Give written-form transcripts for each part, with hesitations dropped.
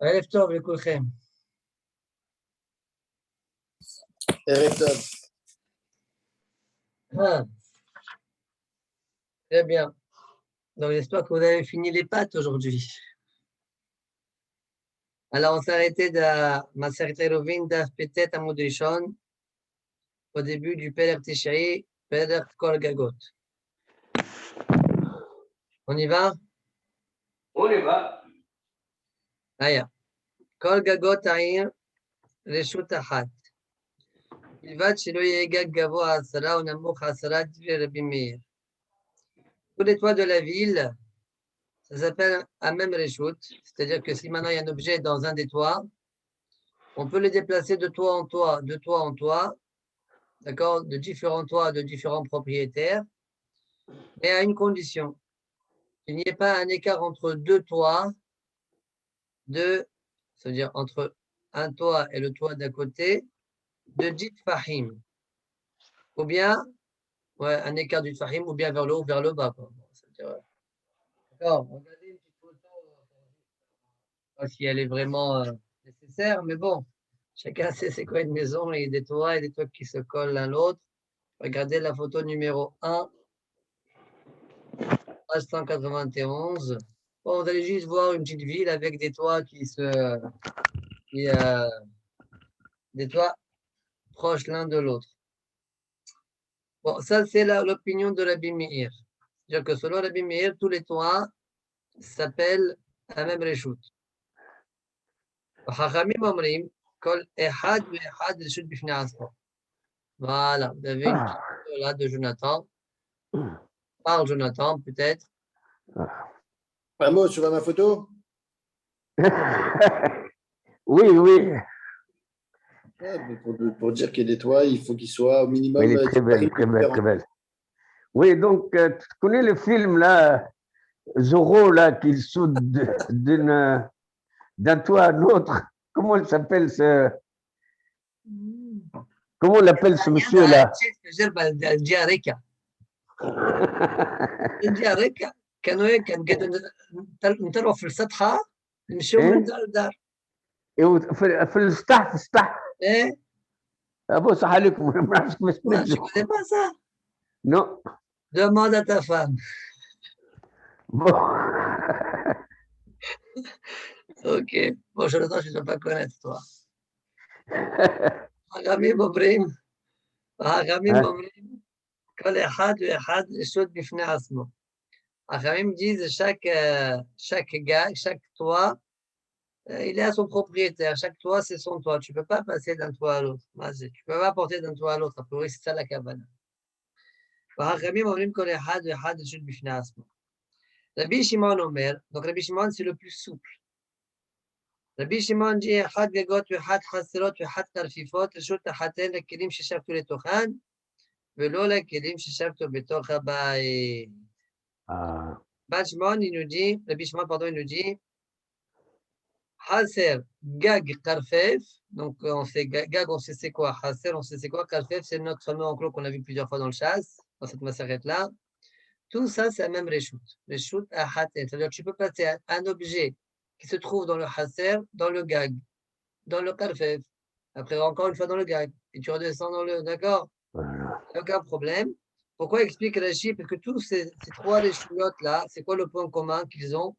ערב טוב לכולכם. ערב טוב. Très bien. Donc, j'espère que vous avez fini les pâtes aujourd'hui. Alors, on s'est arrêté de Maseret Eruvin Daf Petet Amud Rishon au début du Perek Tishri, Perek Kol Gagot. On y va? On y va. Aya. Kol Gagot Aïr, Reshut Achat. בלבד שלא יהיה גג גבוה 10 או נמוך 10 דברי רבי מאיר. Tous les toits de la ville, ça s'appelle un même reshut, c'est-à-dire que si maintenant il y a un objet dans un des toits, on peut le déplacer de toit en toit, de toit en toit, d'accord, de différents toits, de différents propriétaires, mais à une condition, qu'il n'y ait pas un écart entre deux toits, c'est-à-dire entre un toit et le toit d'à côté, de 10 fahim, ou bien un écart du fahim, ou bien vers le haut ou vers le bas. D'accord, regardez une petite photo, pas si elle est vraiment nécessaire, mais bon, chacun sait c'est quoi une maison, et des toits qui se collent l'un l'autre. Regardez la photo numéro 1, page 191. Bon, vous allez juste voir une petite ville avec des toits des toits proches l'un de l'autre. Bon, ça c'est l'opinion de Rabbi Meir. C'est-à-dire que selon Rabbi Meir, tous les toits s'appellent un même reshut. Chachamim omrim, kol echad ve'echad reshut bifnei atzmo. Voilà, vous avez une petite photo là de Jonathan. Parle Jonathan, peut-être. Amos, tu vois ma photo? Oui, oui. Pour dire qu'il y a des toits, il faut qu'ils soient au minimum. Elle est très belle, très belle, très belle. Oui, donc, tu connais le film là, Zorro, là, qu'il saute d'un toit à l'autre. Comment il s'appelle ce. Comment on l'appelle ce monsieur là? الجاركة. الجاركة كانوا هيك نطلعوا في السطحة نمشيو من دار لدار. في السطح. ايه ابو صح عليكم ما نعرفش كيف je connais pas ça. Non. Demande à ta femme. Bon. Ok. Bon, je ne dois pas connaître, toi. Hagamim אומרים, כל אחד ואחד רשות בפני עצמו. Hagamim disent chaque toit, il est à son propriétaire. Chaque toit, c'est son toit. Tu ne peux pas passer d'un toit à l'autre. Tu ne peux pas porter d'un toit à l'autre. A priori, c'est ça la cabane. Hagamim אומרים כל אחד ואחד רשות בפני עצמו. Rabbi Shimon Omer, donc Rabbi Shimon, c'est le plus souple. Rabbi Shimon dit אחד גגות ואחד חצרות ואחד חרפיפות רשות אחתן לכלים ששבתו לתוכן ולא לכלים ששבתו בתוך הבית. Rabbi Shimon, il nous dit חסר גג חרפף, donc on sait gag, on sait c'est quoi, חסר, on sait c'est quoi, חרפף, c'est notre fameux enclos qu'on a vu plusieurs fois dans le chasse, dans cette masserette-là. Tout ça, c'est la même reshut. Reshut ahaten. C'est-à-dire que tu peux passer un objet qui se trouve dans le haser, dans le gag, dans le karfef. Après, encore une fois dans le gag. Et tu redescends dans le. D'accord? Aucun problème. Pourquoi explique Rachid? Parce que tous ces trois reshuyotes-là, c'est quoi le point commun qu'ils ont?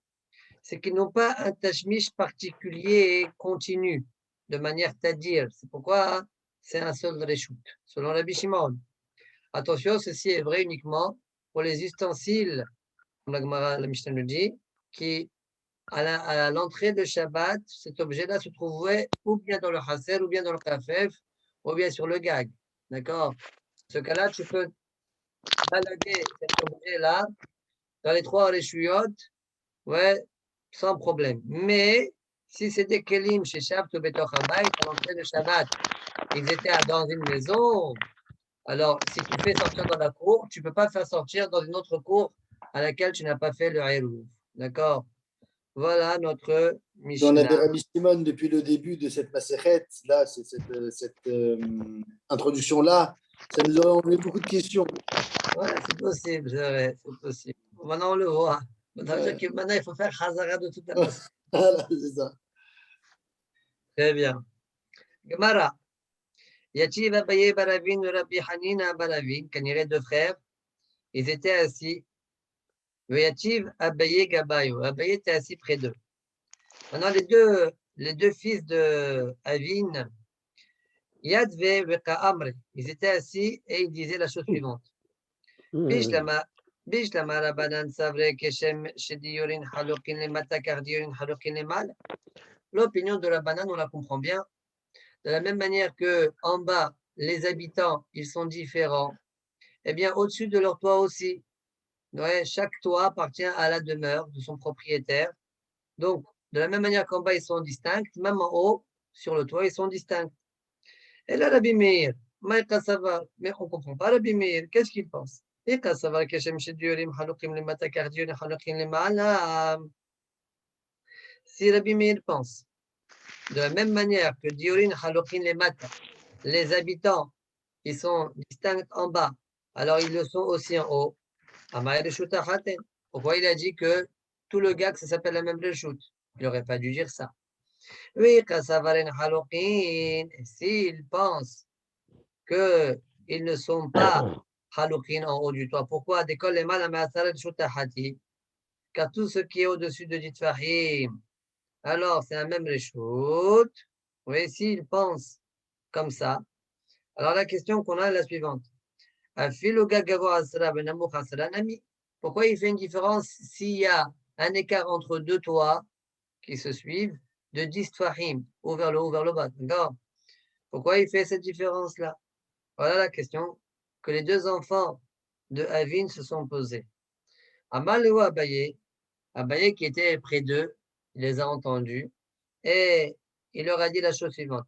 C'est qu'ils n'ont pas un tashmish particulier et continu, de manière tadir. C'est pourquoi c'est un seul reshut, selon Rabbi Shimon. Attention, ceci est vrai uniquement pour les ustensiles, comme la Gemara, la Mishnah nous dit, qui, à l'entrée de Shabbat, cet objet-là se trouvait ou bien dans le Haser, ou bien dans le Kafef, ou bien sur le Gag. D'accord? Dans ce cas-là, tu peux balader cet objet-là dans les trois Reshuyot, ouais, sans problème. Mais, si c'est des Kelim chez Shabbat ou Betoch Habayit, à l'entrée de Shabbat, ils étaient dans une maison. Alors, si tu fais sortir dans la cour, tu ne peux pas faire sortir dans une autre cour à laquelle tu n'as pas fait le Hérouv. D'accord? Voilà notre Mishnah. On avait Rabbi Shimon depuis le début de cette masserette, là, cette introduction-là, ça nous aurait enlevé beaucoup de questions. Ouais, c'est possible, c'est vrai, c'est possible. Maintenant, on le voit. Ça veut dire que maintenant, il faut faire Khazara de toute la façon. Voilà, c'est ça. Très bien. Gemara. Yativ Abaye Baravin, Rabbi Hanina Baravin, Kanire deux frères, ils étaient assis. Yativ Abaye Gabayo. Abaye était assis près d'eux. Maintenant, les deux fils de Avin, Yadve Veka Amre, ils étaient assis et ils disaient la chose suivante. Bishlama Rabanan Savre Keshem Shediorin Halokin le Mata Kardiorin Halokin le Mal. L'opinion de Rabanan, on la comprend bien. De la même manière que en bas, les habitants, ils sont différents, eh bien, au-dessus de leur toit aussi. Ouais, chaque toit appartient à la demeure de son propriétaire. Donc, de la même manière qu'en bas, ils sont distincts, même en haut, sur le toit, ils sont distincts. Et là, Rabbi Meir, Maïka Savar, mais on ne comprend pas Rabbi Meir, qu'est-ce qu'il pense? Si Rabbi Meir pense, de la même manière que Diorin Halokin les Mata, les habitants, ils sont distincts en bas, alors ils le sont aussi en haut. Pourquoi il a dit que tout le gars, ça s'appelle la même reshut? Il n'aurait pas dû dire ça. Oui, s'ils pensent qu'ils ne sont pas halokin en haut du toit, pourquoi? Car tout ce qui est au-dessus de Ditfahim, alors c'est la même reshut. Oui, s'ils pensent comme ça, alors la question qu'on a est la suivante. Pourquoi il fait une différence s'il y a un écart entre deux toits qui se suivent de 10 tfahim, ou vers le haut, vers le bas, d'accord? Pourquoi il fait cette différence-là? Voilà la question que les deux enfants de Avin se sont posés. Amal ou Abaye, Abaye qui était près d'eux, il les a entendus, et il leur a dit la chose suivante.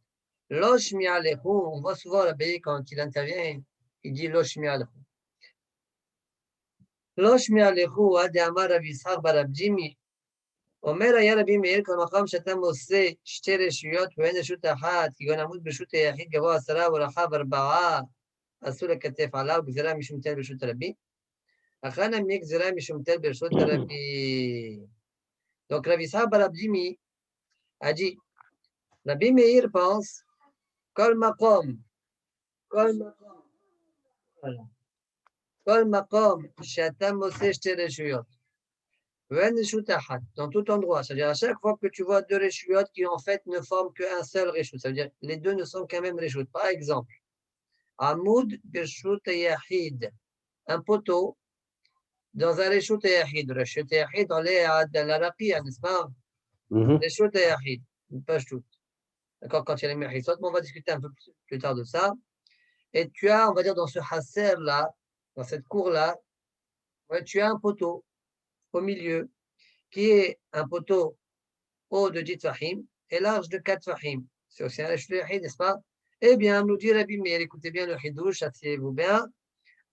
Losh mi'alechu, on voit souvent l'Abaye quand il intervient, il dit Losh mi'alechu. לא שמיע לכו עד דאמר רב יצחק ברב ג'ימי. אומר היה רבי מאיר כל מקום שאתה מוצא שתי רשויות ואין רשות אחת, כגון עמוד ברשות היחיד גבוה 10 ורחב 4, אסור לכתף עליו גזירה משום תל ברשות הרבים. אחר נמי גזירה משום תל ברשות הרבים. Donc Rabbi Yitzhak bar Abdimi a dit, Rabbi Meir pense, Kol makom, voilà. Kol makom, she'ata moseh shte reshuyot. Dans tout endroit, c'est-à-dire à chaque fois que tu vois deux reshuyot qui en fait ne forment qu'un seul reshut, ça veut dire les deux ne sont qu'un même reshut. Par exemple, Amoud Birshut Yahid, un poteau dans un reshut Yahid. Reshut Yahid, on est à la raqiya, n'est-ce pas? Reshut Yahid, pas tout. D'accord, quand il y a les mehissot, mais on va discuter un peu plus tard de ça. Et tu as, on va dire, dans ce hasser là, dans cette cour là, ouais, tu as un poteau au milieu qui est un poteau haut de 10 fahim et large de 4 fahim. C'est aussi un reshut Yahid, n'est-ce pas? Eh bien, nous dit Rabbi Meir, écoutez bien le hidouche, asseyez-vous bien.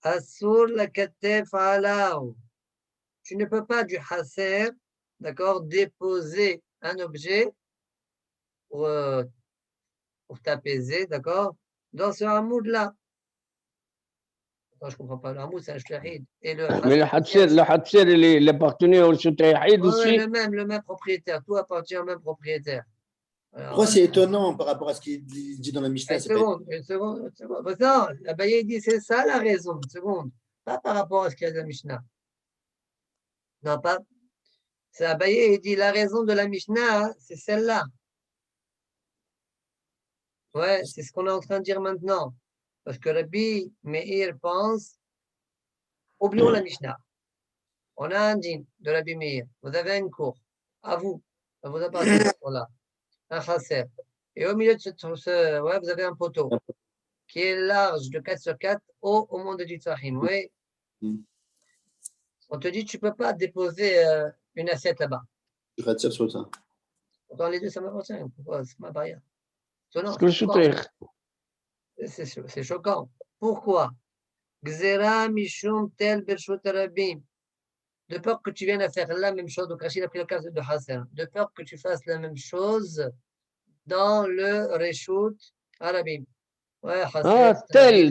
Asur la katef alaou. Tu ne peux pas du hasser, d'accord, déposer un objet pour t'apaiser, d'accord, dans ce hamoud-là. Je ne comprends pas, le hamoud, c'est un shahid. Et Mais le hatser, il appartenait au shahid aussi. Le même propriétaire, tout appartient au même propriétaire. Pourquoi c'est étonnant par rapport à ce qu'il dit dans la Mishnah? Une seconde. Non, Abaye dit c'est ça la raison, une seconde. Pas par rapport à ce qu'il y a dans la Mishnah. Non, pas. C'est Abaye, il dit la raison de la Mishnah, c'est celle-là. Ouais, c'est ce qu'on est en train de dire maintenant. Parce que Rabbi Meir pense, oublions la Mishnah. On a un dîn de Rabbi Meir. Vous avez une cour. À vous. Ça vous appartient. Voilà. Un chasser. Et au milieu de ouais, vous avez un poteau qui est large de 4 sur 4 au monde du Tzahim. Oui. On te dit, tu ne peux pas déposer une assiette là-bas. Je retire sur ça. Dans les deux, ça m'appartient. Pourquoi? C'est ma barrière. C'est choquant. Pourquoi? Gzera mishum tel bershut rabim. De peur que tu viennes à faire la même chose. Donc, Rachid a pris le cas de Hassan. De peur que tu fasses la même chose dans le reshut arabim. Ouais, Hassan,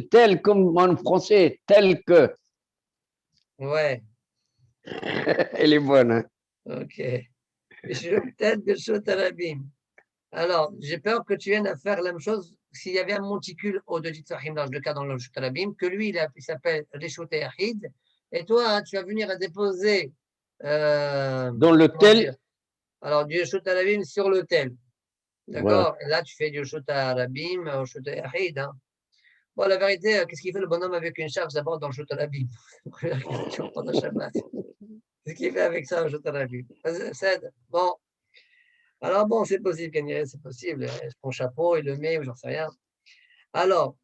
tel comme en français, tel que. Ouais. Elle est bonne. Hein? Ok. Mishum tel bershut arabim. Alors, j'ai peur que tu viennes à faire la même chose s'il y avait un monticule au de Jitzahim, dans le cas dans le Reshut Alabim, que lui, il s'appelle Reshut Yahid, et toi, hein, tu vas venir à déposer Dans comment dire, l'hôtel, alors du Reshut Alabim sur l'autel. voilà. D'accord? Et là, tu fais du Reshut Alabim, Reshut Yahid. Hein. Bon, la vérité, qu'est-ce qu'il fait le bonhomme avec une charge d'abord dans le Reshut Alabim? Première question pendant Shabbat. Qu'est-ce qu'il fait avec ça, le Reshut Alabim? Bon. Alors bon, c'est possible, Kanye, c'est possible. Son chapeau, il le met, ou j'en sais rien. Alors,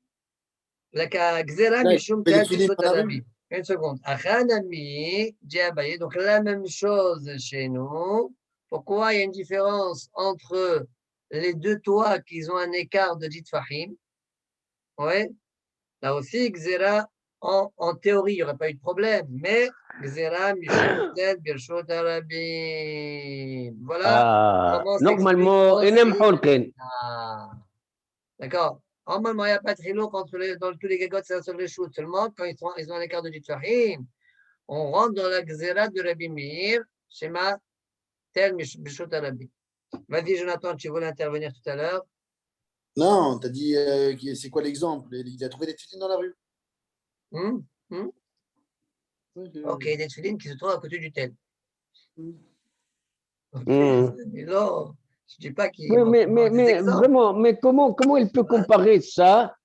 la Gzera Là, il Mishum fait les Tel filets Tishot dans la rue. Arabim. Une seconde. Achanami, Djabaye. Donc, la même chose chez nous. Pourquoi il y a une différence entre les deux toits qui ont un écart de 10 Fahim? Oui. Là aussi, Gzera, en théorie, il n'y aurait pas eu de problème. Mais Gzera Mishum Tel Birshot Arabim. Voilà comment s'explique Normalement, إنهم aussi. حولقين. Ah, d'accord. Normalement, il n'y a pas de trilo dans tous les gagotes, c'est sur les shoots. Seulement, quand ils ont un écart de Ditfahim, on rentre dans la Gzera de Rabbi Meir, schéma tel Bishot Arabi. Vas-y, Jonathan, tu voulais intervenir tout à l'heure. Non, tu as dit, c'est quoi l'exemple? Il a trouvé des filets dans la rue. Hmm? Hmm? Ouais, Ok, des tefilines qui se trouvent à côté du tel. Mm. Ok, Hmm. mais non, je ne dis pas qu'il Oui, manque des mais exemples. vraiment, mais comment il peut comparer ça,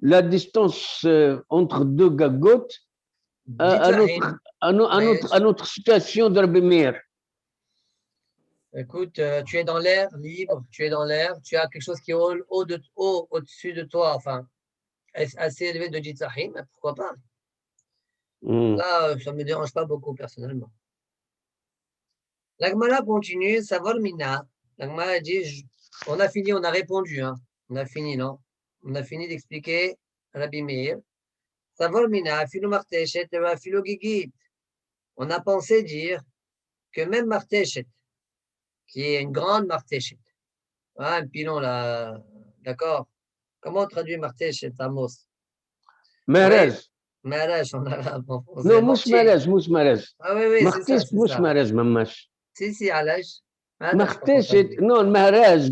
la distance entre deux gagotes, à Ditfahim. notre situation de Rabbi Meir? Écoute, tu es dans l'air libre, tu es dans l'air, tu as quelque chose qui est au-dessus de toi, enfin, assez élevé de Jitzahim, pourquoi pas? Hmm. Là, ça ne me dérange pas beaucoup personnellement. L'Agmara continue, Savar Mina. L'Agmara dit, on a fini, on a répondu, hein. On a fini, non? On a fini d'expliquer Rabbi Meir. Savar Mina, Philo Marteshet, Philo Gigit. On a pensé dire que même Marteshet, qui est une grande Marteshet, hein, un pilon là, d'accord? Comment on traduit Marteshet, Amos? Oui, Mehrez. Marash en arabe, en français, Non, مش mortier. مرج مش مرج. Ah oui, oui, c'est ça, مختش c'est مش ça. مرج مماش. Si, Alash. Alash, quand on مختش traduit. non المهراج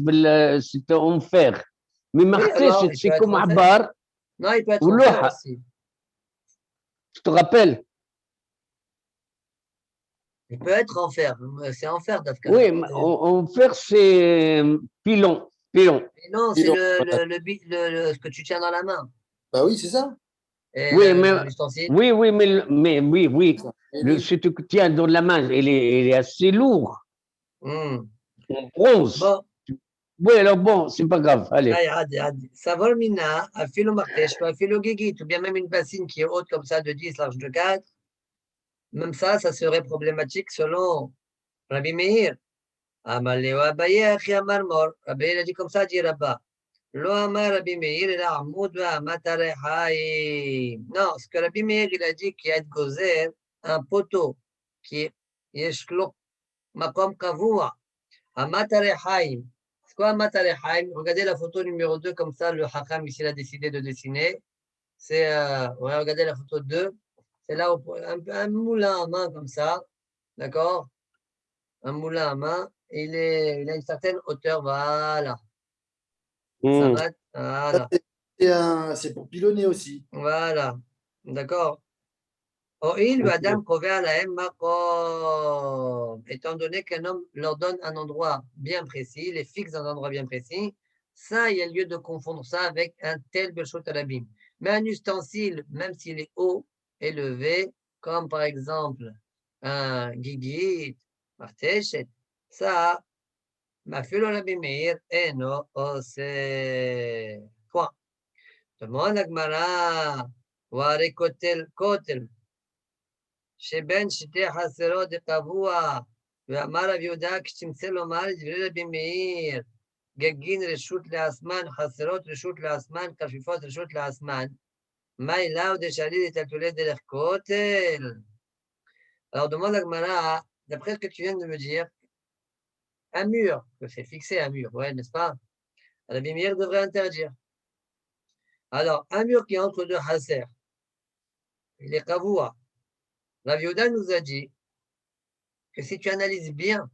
c'est en fer. Mais Oui, مختش alors, il peut c'est être comme en fer. عبار Non, il peut être en fer ولوحة. aussi. Tu te rappelles? Il peut être en fer. C'est en fer, Dafka. Oui, en fer c'est pilon. Pilon. Mais non, c'est Filon, voilà. ce que tu tiens dans la main. Bah oui, c'est ça. Et Oui, mais l'ustensile. oui, oui, mais oui, oui. Et lui, Ce que tu tiens dans la main, il est assez lourd. Hmm. En bronze. Bon, Oui, alors bon, c'est pas grave. Allez. Savol mina, à filo martèche, à filo guigui, ou bien même une bassine qui est haute comme ça de 10, large de 4. Même ça serait problématique selon Rabbi Meir. Amaleo Abaye, Achi Amarmor. Rabbi il a dit comme ça, dit Rabba. Lo Amar Rabbi Meir, il a Amoud wa Amatarehai. Non, ce que Rabbi Meir, il a dit qu'il y a de gozer, un poteau qui est Yeshlo Makom Kavua. Amatarehai. C'est quoi Amatarehai? Regardez la photo numéro 2, comme ça, le Hakam ici, il a décidé de dessiner. C'est, ouais, regardez la photo 2. C'est là un moulin à main comme ça. D'accord? Un moulin à main. Il a une certaine hauteur. Voilà. Ça Hmm. va. Voilà. c'est pour pilonner aussi. Voilà. D'accord. O'il Adam Kover Lahem Makom. Étant donné qu'un homme leur donne un endroit bien précis, les fixe dans un endroit bien précis, ça, il y a lieu de confondre ça avec un tel Bershot Alabim. Mais un ustensile, même s'il est haut, élevé, comme par exemple un gigit, martechet, ça, Mafilo Rabbi Meir, eno, ose. Point. Demande à Gmara, Ware kotel, kotel. שבין שתי חסרות קבוע, ואמר רב יהודה כשתמצא לומר דברי רבי מאיר, גגין רשות לעצמן, חסרות רשות לעצמן, כפיפות רשות לעצמן, מה אליו דשאלי לטלטולי דרך כותל? Alors demande à Gmara, d'après ce que tu viens de me dire, un mur, que c'est fixé un mur, ouais, n'est-ce pas? Rabbi Meir devrait interdire. Alors, un mur qui est entre deux haser, il est kavua. Rav Yehuda nous a dit que si tu analyses bien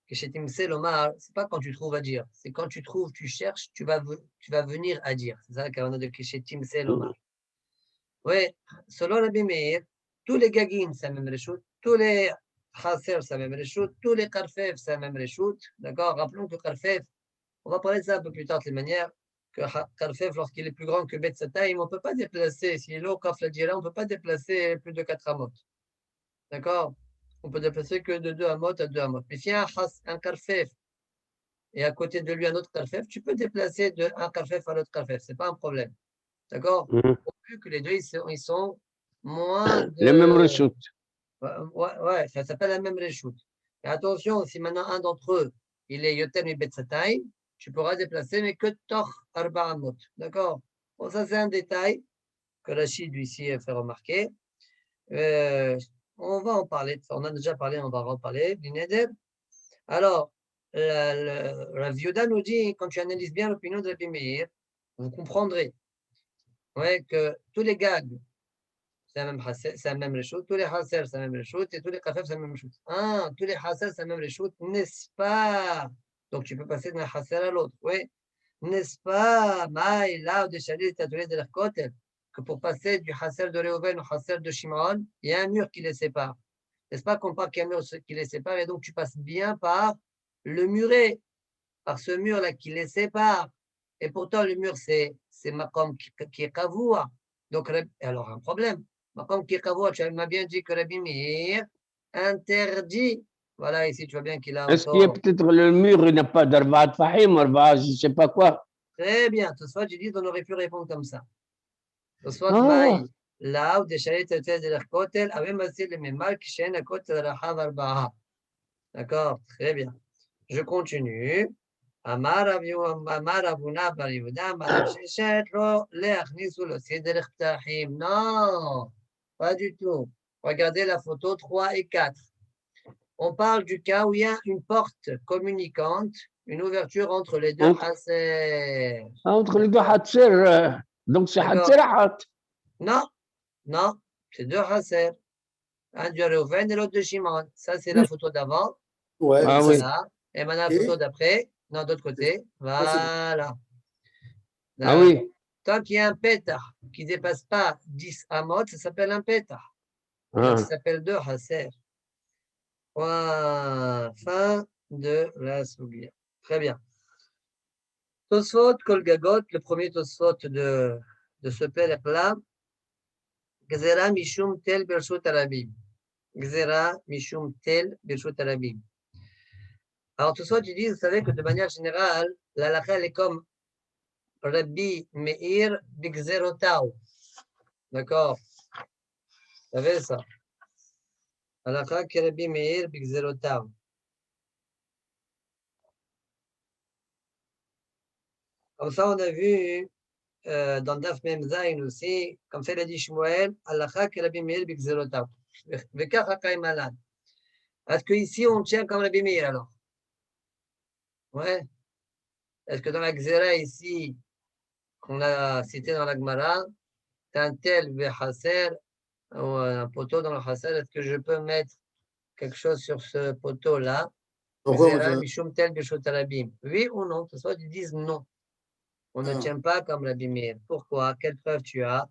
Keshetimse lomar, c'est pas quand tu trouves à dire, c'est quand tu trouves, tu cherches, tu vas venir à dire. C'est ça la kavana de Keshetimse lomar. Oui, selon Rabbi Meir, tous les gagines, c'est la même réchoute, tous les chaser, c'est la même réchoute, tous les karfef, c'est la même réchoute. D'accord? Rappelons que karfef, on va parler de ça un peu plus tard de les manières, que karfef, lorsqu'il est plus grand que Bet Sataim, on ne peut pas déplacer, s'il est lourd, kaf la djira, on ne peut pas déplacer plus de 4 amot. D'accord? On peut déplacer que de 2 amot à 2 amot. Mais s'il y a un karfef et à côté de lui un autre karfef, tu peux déplacer de un karfef à l'autre karfef, ce n'est pas un problème. D'accord? Vu que les deux, ils sont moins Les mêmes de. ressources. Ouais, ça s'appelle la même reshoot. Et attention, si maintenant un d'entre eux, il est yoter mi betzatay, tu pourras déplacer, mais que toch arba amot. D'accord? Bon, ça, c'est un détail que Rachid, lui, ici, fait remarquer. On va en parler. On a déjà parlé, on va en reparler. Alors, la Vioda nous dit, quand tu analyses bien l'opinion de Rabbi Meir, vous comprendrez que tous les gags, c'est la même chose. Tous les hasser, c'est la même chose. Et tous les kafef, c'est la même chose. Ah, tous les hasser, c'est la même chose, n'est-ce pas? Donc, tu peux passer d'un hasser à l'autre. Oui. N'est-ce pas? Maï, là, de Chalit, de l'Erkotel, que pour passer du hasser de Reuven au hasser de Shimon, il y a un mur qui les sépare. N'est-ce pas qu'on parle qu'il y a un mur qui les sépare et donc tu passes bien par le muret, par ce mur-là qui les sépare. Et pourtant, le mur, c'est Makom qui est Kavoua. Donc, alors, un problème. Makom qui est Kavoua, tu m'as bien dit que Rabbi Meir interdit. Voilà, ici, tu vois bien qu'il a Est-ce qu'il y a encore. peut-être le mur, il n'a pas d'arbaat fahim, arbaat, je ne sais pas quoi. Très bien. Tout soit, tu dis qu'on aurait pu répondre comme ça. Tout soit, Ah, maï. Là où des chalites étaient de leur côté, avait massé les mêmes marques, chaîne à côté de la Havarbaha. D'accord, très bien. Je continue. אמר אבונה בר יהודה, אמר רב ששת לא להכניסו לו סדר פתחים. Non, pas du tout. Regardez la photo 3 et 4. On parle du cas où il y a une porte communicante, une ouverture entre les deux hasser. entre les deux hatser, donc c'est D'accord. hatser hat. Non, non, c'est deux hasser. Un de Reuven et l'autre de Shimon. Ça, c'est la photo d'avant. Ouais, Ah ça, oui. Voilà. Et maintenant, la et photo d'après. Non, d'autre côté. ça, c'est Voilà. Ah oui. Tant qu'il y a un pétard qui ne dépasse pas 10 amot, ça s'appelle un pétard. Et donc, ça s'appelle deux hasser. Fin de la soubia. Très bien. Tosfot, Kolgagot, le premier Tosfot de ce père-là. Gzera Mishum Tel Birshut Arabim. Gzera Mishum Tel Birshut Arabim. Alors, Tosfot, ils disent, vous savez que de manière générale, la halakha, elle est comme Rabbi Meir Bigzerotao. D'accord? Vous savez ça? Halakha que Rabbi Meir Bigzerotao. Comme ça, on a vu dans Daf Mem Zayin aussi, comme ça, il a dit Shmuel, Halakha que Rabbi Meir Bigzerotao. Vekach HaKaim Malan. Est-ce qu'ici, on tient comme Rabbi Meir alors? Ouais. Est-ce que dans la Gzera ici, qu'on a cité dans la Gemara, t'as un tel Vechasser, ou un poteau dans le Hasser, est-ce que je peux mettre quelque chose sur ce poteau-là? pourquoi Gzera Mishum Tel Birshut Arabim. Oui ou non? Ce soit ils disent non. On ne tient pas comme Rabbi Meir. Pourquoi? Quelle preuve tu as?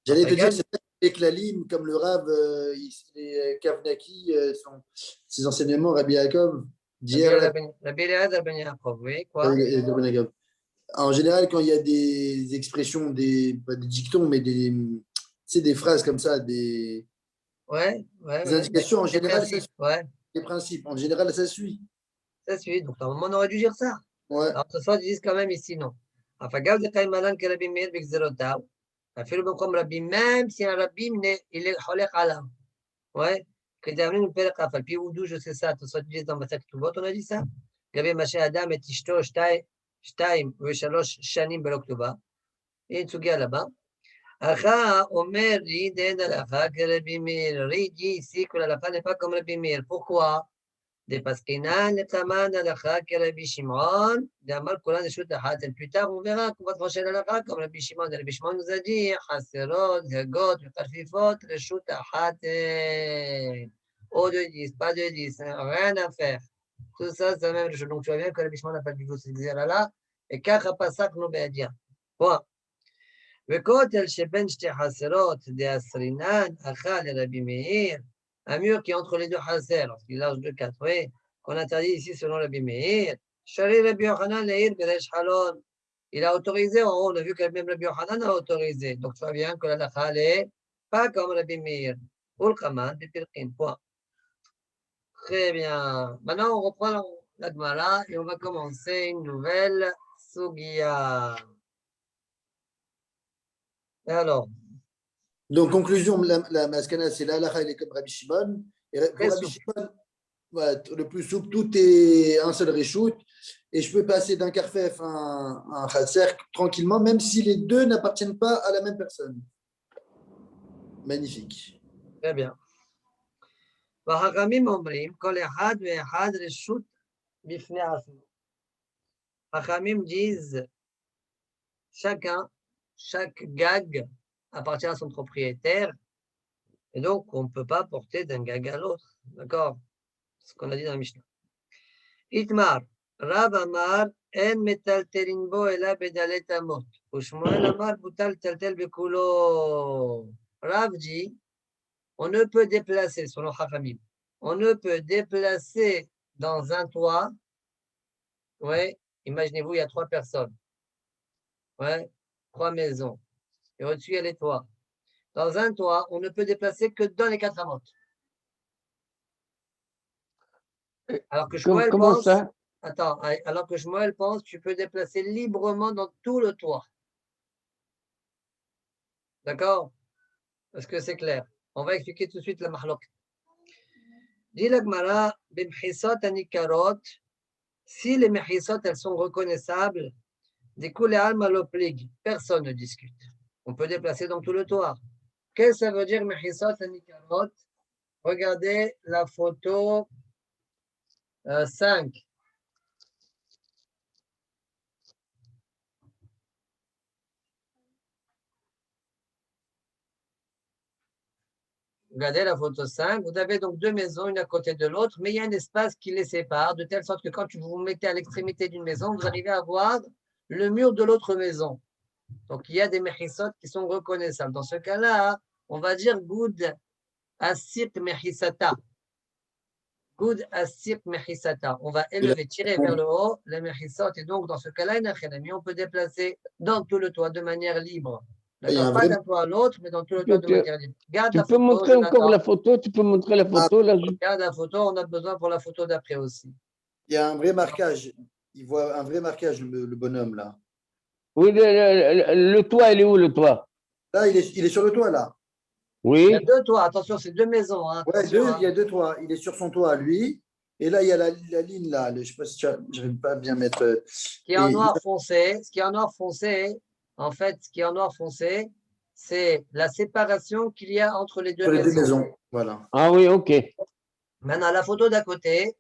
J'allais te dire, c'est pas avec la lime, comme le Rav, les Kavnaki, ses enseignements, Rabbi Yaakov, d'hier, là, Rabbi Eliezer Ben Yaakov, oui, quoi? En général, quand il y a des expressions, pas des dictons, mais des phrases comme ça, des indications, en Des général, ça principes, suit. ouais. Des principes, en général, ça suit. Ça suit. Donc, normalement, on aurait dû dire ça. Ouais. Alors, ce soir, ils disent quand même ici non. Afagav de Kaimalan que Rabbi Meir Bigzerotav. Affaire comme Rabbi, même si un Rabbi, il est Holech Alam. Ouais. Que d'avenir nous perd Kafal. Puis, où d'où je sais ça? Tout ça, tu dis dans Masak Tuvot, on a dit ça. Gabi Masha Adam et Tishto, Shtaim, Veshalosh, Shanim, Beloktuba. Et Tsugia là-bas. Acha, Omer, Riden, Alacha, que Rabbi Meir. Rid dit ici que la n'est pas comme Rabbi Meir. Pourquoi? De parce qu'il n'a pas de halakha que Rabbi Shimon, d'Amar Kolan de Shut Ahat. Et plus tard, on verra qu'on va trancher la halakha comme Rabbi Shimon. Rabbi Shimon nous a dit Chaserot, Gagot, Karfifot, Shut Ahat. Au de 10, pas de 10, rien à faire. Tout ça, c'est la même chose. Donc, tu vois bien que le Bishma n'a pas du tout cette là et Kacha Pasak no Be'adia. Point. וכותל שבין שתי חסרות דאסרינן אכל לרבי מאיר, un mur qui est entre les deux חסר, lorsqu'il est large de 4, oui, qu'on interdit ici selon Rabbi Meir, Shari Rabbi Yochanan le'ir beresh halon. Il a autorisé, en haut, on a vu que même Rabbi Yochanan a autorisé. Donc tu vois bien que la lacha est pas comme Rabbi Meir. Ou le Kaman, Bipirkin, point. Très bien. Maintenant, on reprend la Gemara et on va commencer une nouvelle Sugia. Alors. Donc, conclusion, la maskana, c'est la halakha, il est comme Rabbi Shimon. Et pour Rabbi Shimon, ouais, le plus souple, tout est un seul reshoot. Et je peux passer d'un karfef à un chasser tranquillement, même si les deux n'appartiennent pas à la même personne. Magnifique. Très bien. והחכמים אומרים, כל אחד ואחד רשות בפני עצמו. חכמים disent, chaque gag appartient à son propriétaire, et donc on ne peut pas porter d'un gag à l'autre. D'accord? Ce qu'on a dit dans la Mishnah. Itmar, Rav Amar, en metaltelin bo ela bedalet amot. Ushmuel Amar, butal teltel bekulo. Rav dit, on ne peut déplacer, selon Chachamim, on ne peut déplacer dans un toit, ouais, imaginez-vous, il y a 3 personnes, ouais, 3 maisons, et au-dessus, il y a les toits. Dans un toit, on ne peut déplacer que dans les 4 amotes. Alors que Shmuel pense, ça? Attends, alors que Shmuel pense, tu peux déplacer librement dans tout le toit. D'accord? Est-ce que c'est clair? On va expliquer tout de suite la mahlok. Dit la Gemara, bimchisot anikarot, si les mechisot, elles sont reconnaissables, des coups les almaloplig, personne ne discute. On peut déplacer dans tout le toit. Qu'est-ce que ça veut dire mechisot anikarot? Regardez la photo 5. Regardez la photo 5. Vous avez donc 2 maisons, une à côté de l'autre, mais il y a un espace qui les sépare, de telle sorte que quand vous vous mettez à l'extrémité d'une maison, vous arrivez à voir le mur de l'autre maison. Donc, il y a des mechisot qui sont reconnaissables. Dans ce cas-là, on va dire good asip mechisata. Good asip mechisata. On va élever, tirer vers le haut les mechisot. Et donc, dans ce cas-là, on peut déplacer dans tout le toit de manière libre. D'accord, pas d'un toit à l'autre, mais dans tout le toit de manière libre. Tu peux montrer encore la photo? Tu peux montrer la photo là? Regarde la photo, on a besoin pour la photo d'après aussi. Il y a un vrai marquage. Il voit un vrai marquage, le bonhomme là. Oui, le toit, il est où le toit? Là, il est sur le toit là. Oui. Il y a 2 toits, attention, c'est 2 maisons. Hein, ouais, il y a 2 toits. Il est sur son toit, lui. Et là, il y a la ligne là. Je ne sais pas si j'arrive pas à bien mettre. Ce qui est en noir foncé, en fait, ce qui est en noir foncé, c'est la séparation qu'il y a entre les 2 maisons. 2 maisons. Voilà. Ah oui, ok. Maintenant, la photo d'à côté,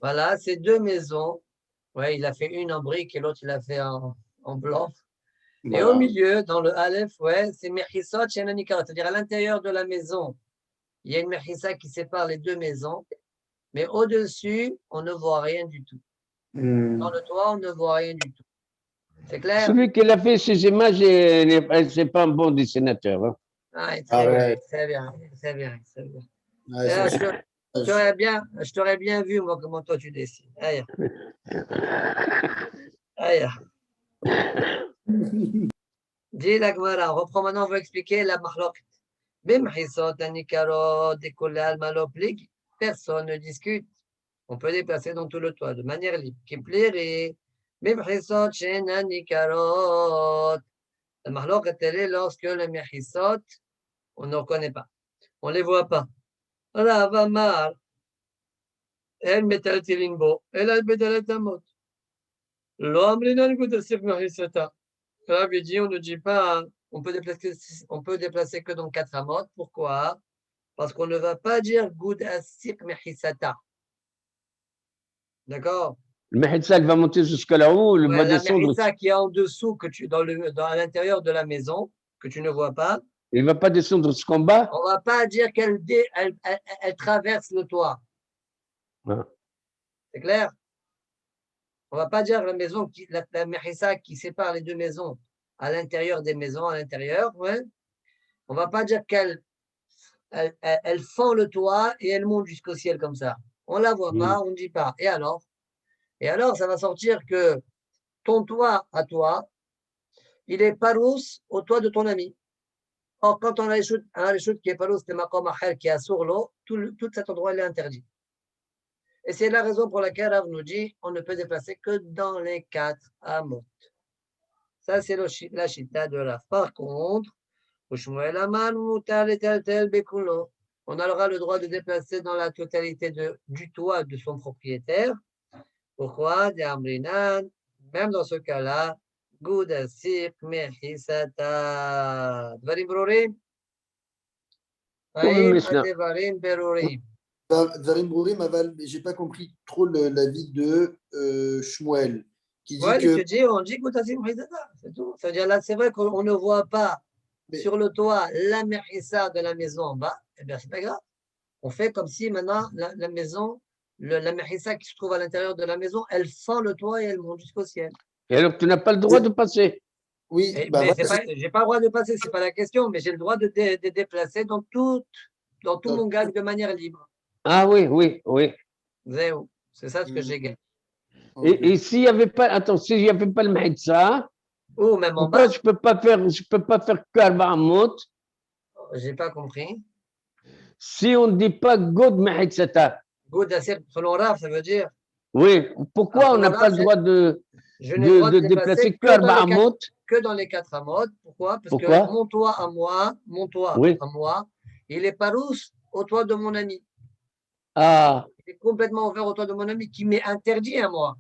voilà, c'est 2 maisons. Ouais, il a fait une en brique et l'autre, il a fait en blanc. Voilà. Et au milieu, dans le Aleph, ouais, c'est Mechisot Shenanikara, c'est-à-dire à l'intérieur de la maison, il y a une Mechissa qui sépare les 2 maisons, mais au-dessus, on ne voit rien du tout. Dans le toit, on ne voit rien du tout. C'est clair? Celui qui a fait ces images, c'est pas un bon dessinateur. Hein. Ah, très bien. Ouais, je t'aurais bien vu, moi, comment toi tu dessines. Aïe. Dis la Gemara, reprends maintenant, on va expliquer la mahlok. Personne ne discute. On peut déplacer dans tout le toit de manière libre. La mahlok est telle lorsque les mechisot, on ne reconnaît pas. On ne les voit pas. Rav Amar, El metaltilin bo, El al bedalet amot. Lo amrinan gudasif mechisata. Rav dit, on ne dit pas, on peut déplacer que dans 4 amot. Pourquoi? Parce qu'on ne va pas dire Goud Asik Mehisata. D'accord? Le Mehitsa va monter jusqu'à là-haut, il va descendre. Le Mehitsa qui est en dessous, à l'intérieur de la maison, que tu ne vois pas. Il ne va pas descendre jusqu'en bas. On ne va pas dire qu'elle traverse le toit. Ah. C'est clair? On ne va pas dire la maison, la mérissa qui sépare les deux maisons à l'intérieur des maisons, à l'intérieur. Ouais. On ne va pas dire elle fend le toit et elle monte jusqu'au ciel comme ça. On ne la voit pas, on ne dit pas. Et alors? Et alors, ça va sortir que ton toit à toi, il est parousse au toit de ton ami. Or, quand on a les chutes qui est parousse, c'est maqam ahel qui est sur l'eau, tout cet endroit il est interdit. Et c'est la raison pour laquelle Rav nous dit on ne peut déplacer que dans les 4 amot. Ça, c'est la chita de Rav. Par contre, on aura le droit de déplacer dans la totalité du toit de son propriétaire. Pourquoi? Même dans ce cas-là, Goudasik Mehisata. Dvarim Brorim? Oui, Mishnah. Devarim Berorim. Dvarim Brourim, j'ai pas compris trop l'avis de Shmuel, qui dit Ouais, que. on dit Goudasik Mehisata. C'est tout. C'est-à-dire là, c'est vrai qu'on ne voit pas sur le toit la mehissa de la maison en bas. Eh bien, c'est pas grave. On fait comme si maintenant la maison, la mehissa qui se trouve à l'intérieur de la maison, elle fend le toit et elle monte jusqu'au ciel. Et alors, tu n'as pas le droit de passer. Oui, Mais voilà, je n'ai pas le droit de passer, ce n'est pas la question, mais j'ai le droit de déplacer dans tout mon gang de manière libre. Ah oui, oui, oui. C'est ça ce que j'ai gagné. Et s'il n'y avait pas, attends, s'il n'y avait pas le Mahitsa, Ou même en pourquoi bas, je peux pas faire Karbaamot je n'ai pas compris. si on ne dit pas God Mahitsata? Selon Rav, ça veut dire. Oui, pourquoi on n'a Rav, pas le droit de je n'ai le droit de déplacer déplacer que dans les 4 amotes. Pourquoi? Parce que Pourquoi? mon toit à moi, il est parousse au toit de mon ami. Ah, Il est complètement ouvert au toit de mon ami qui m'est interdit à moi,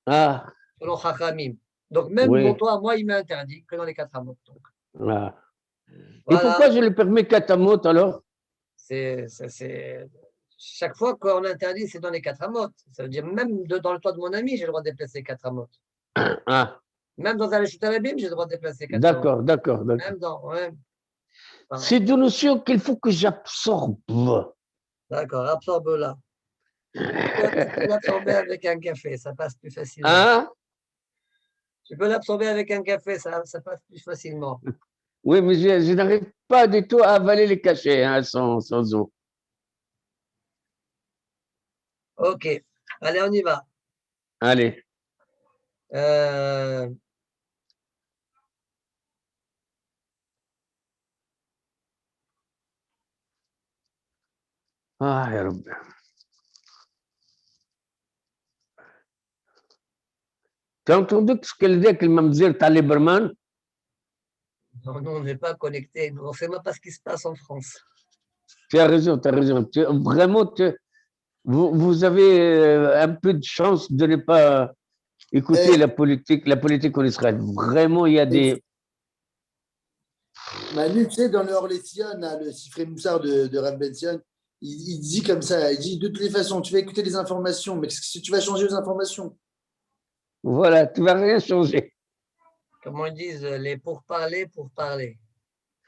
ah, selon Chachamim. Donc même oui. mon toit à moi, il m'est interdit que dans les 4 amotes. Ah. Et Voilà. pourquoi je le permets Katamot alors? Chaque fois qu'on interdit, c'est dans les 4 amotes. Ça veut dire même dans le toit de mon ami, j'ai le droit de déplacer 4 amotes. Ah, Même dans un chute à l'abîme, j'ai le droit de déplacer 4 amotes. d'accord, d'accord, d'accord. Même dans. Ouais. C'est une notion qu'il faut que j'absorbe. D'accord, absorbe-la. Tu peux l'absorber avec un café, ça passe plus facilement. Hein? Tu peux l'absorber avec un café, ça passe plus facilement. Oui, mais je n'arrive pas du tout à avaler les cachets sans eau. Ok, allez, on y va. Allez. Ah, ya Rabbi. Tu as entendu ce qu'elle dit avec le mamzer Taliberman? Non, on n'est pas connecté. On ne sait même pas ce qui se passe en France. Tu as raison, tu as raison. Vraiment, vous avez un peu de chance de ne pas écouter la politique en Israël. Vraiment, il y a des. Manu, tu sais, dans le Orlétian, le Sifré Moussard de Rav Benzion, il dit comme ça, il dit de toutes les façons, tu vas écouter les informations, mais si tu vas changer les informations. Voilà, tu ne vas rien changer. Comment ils disent, les pourparlers, pourparler.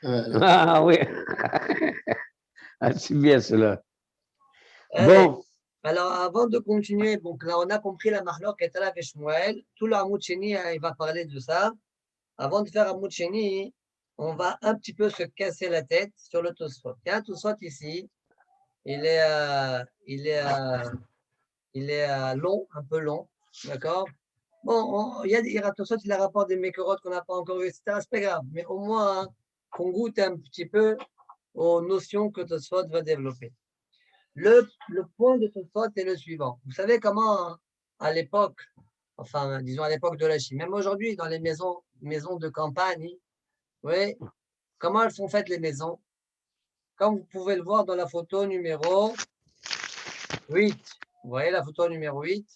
Voilà. Ah oui. Ah, c'est bien cela. Allez. Bon. Alors, avant de continuer, donc là, on a compris la marloque et Rav et Shmuel. Tout l'Amoud Sheni, il va parler de ça. Avant de faire Amoud Sheni, on va un petit peu se casser la tête sur le Tosfot. Il y a un Tosfot ici. Il est long, un peu long. D'accord? Bon, il y a Tosfot, il a rapport des Mekorot qu'on n'a pas encore vu, etc. C'est pas grave. Mais au moins, qu'on goûte un petit peu aux notions que Tosfot va développer. Le point de Tosfot est le suivant. Vous savez comment, à l'époque, enfin, disons à l'époque de la Chine, même aujourd'hui, dans les maisons de campagne, oui, comment elles sont faites les maisons? Comme vous pouvez le voir dans la photo numéro 8. Vous voyez la photo numéro 8?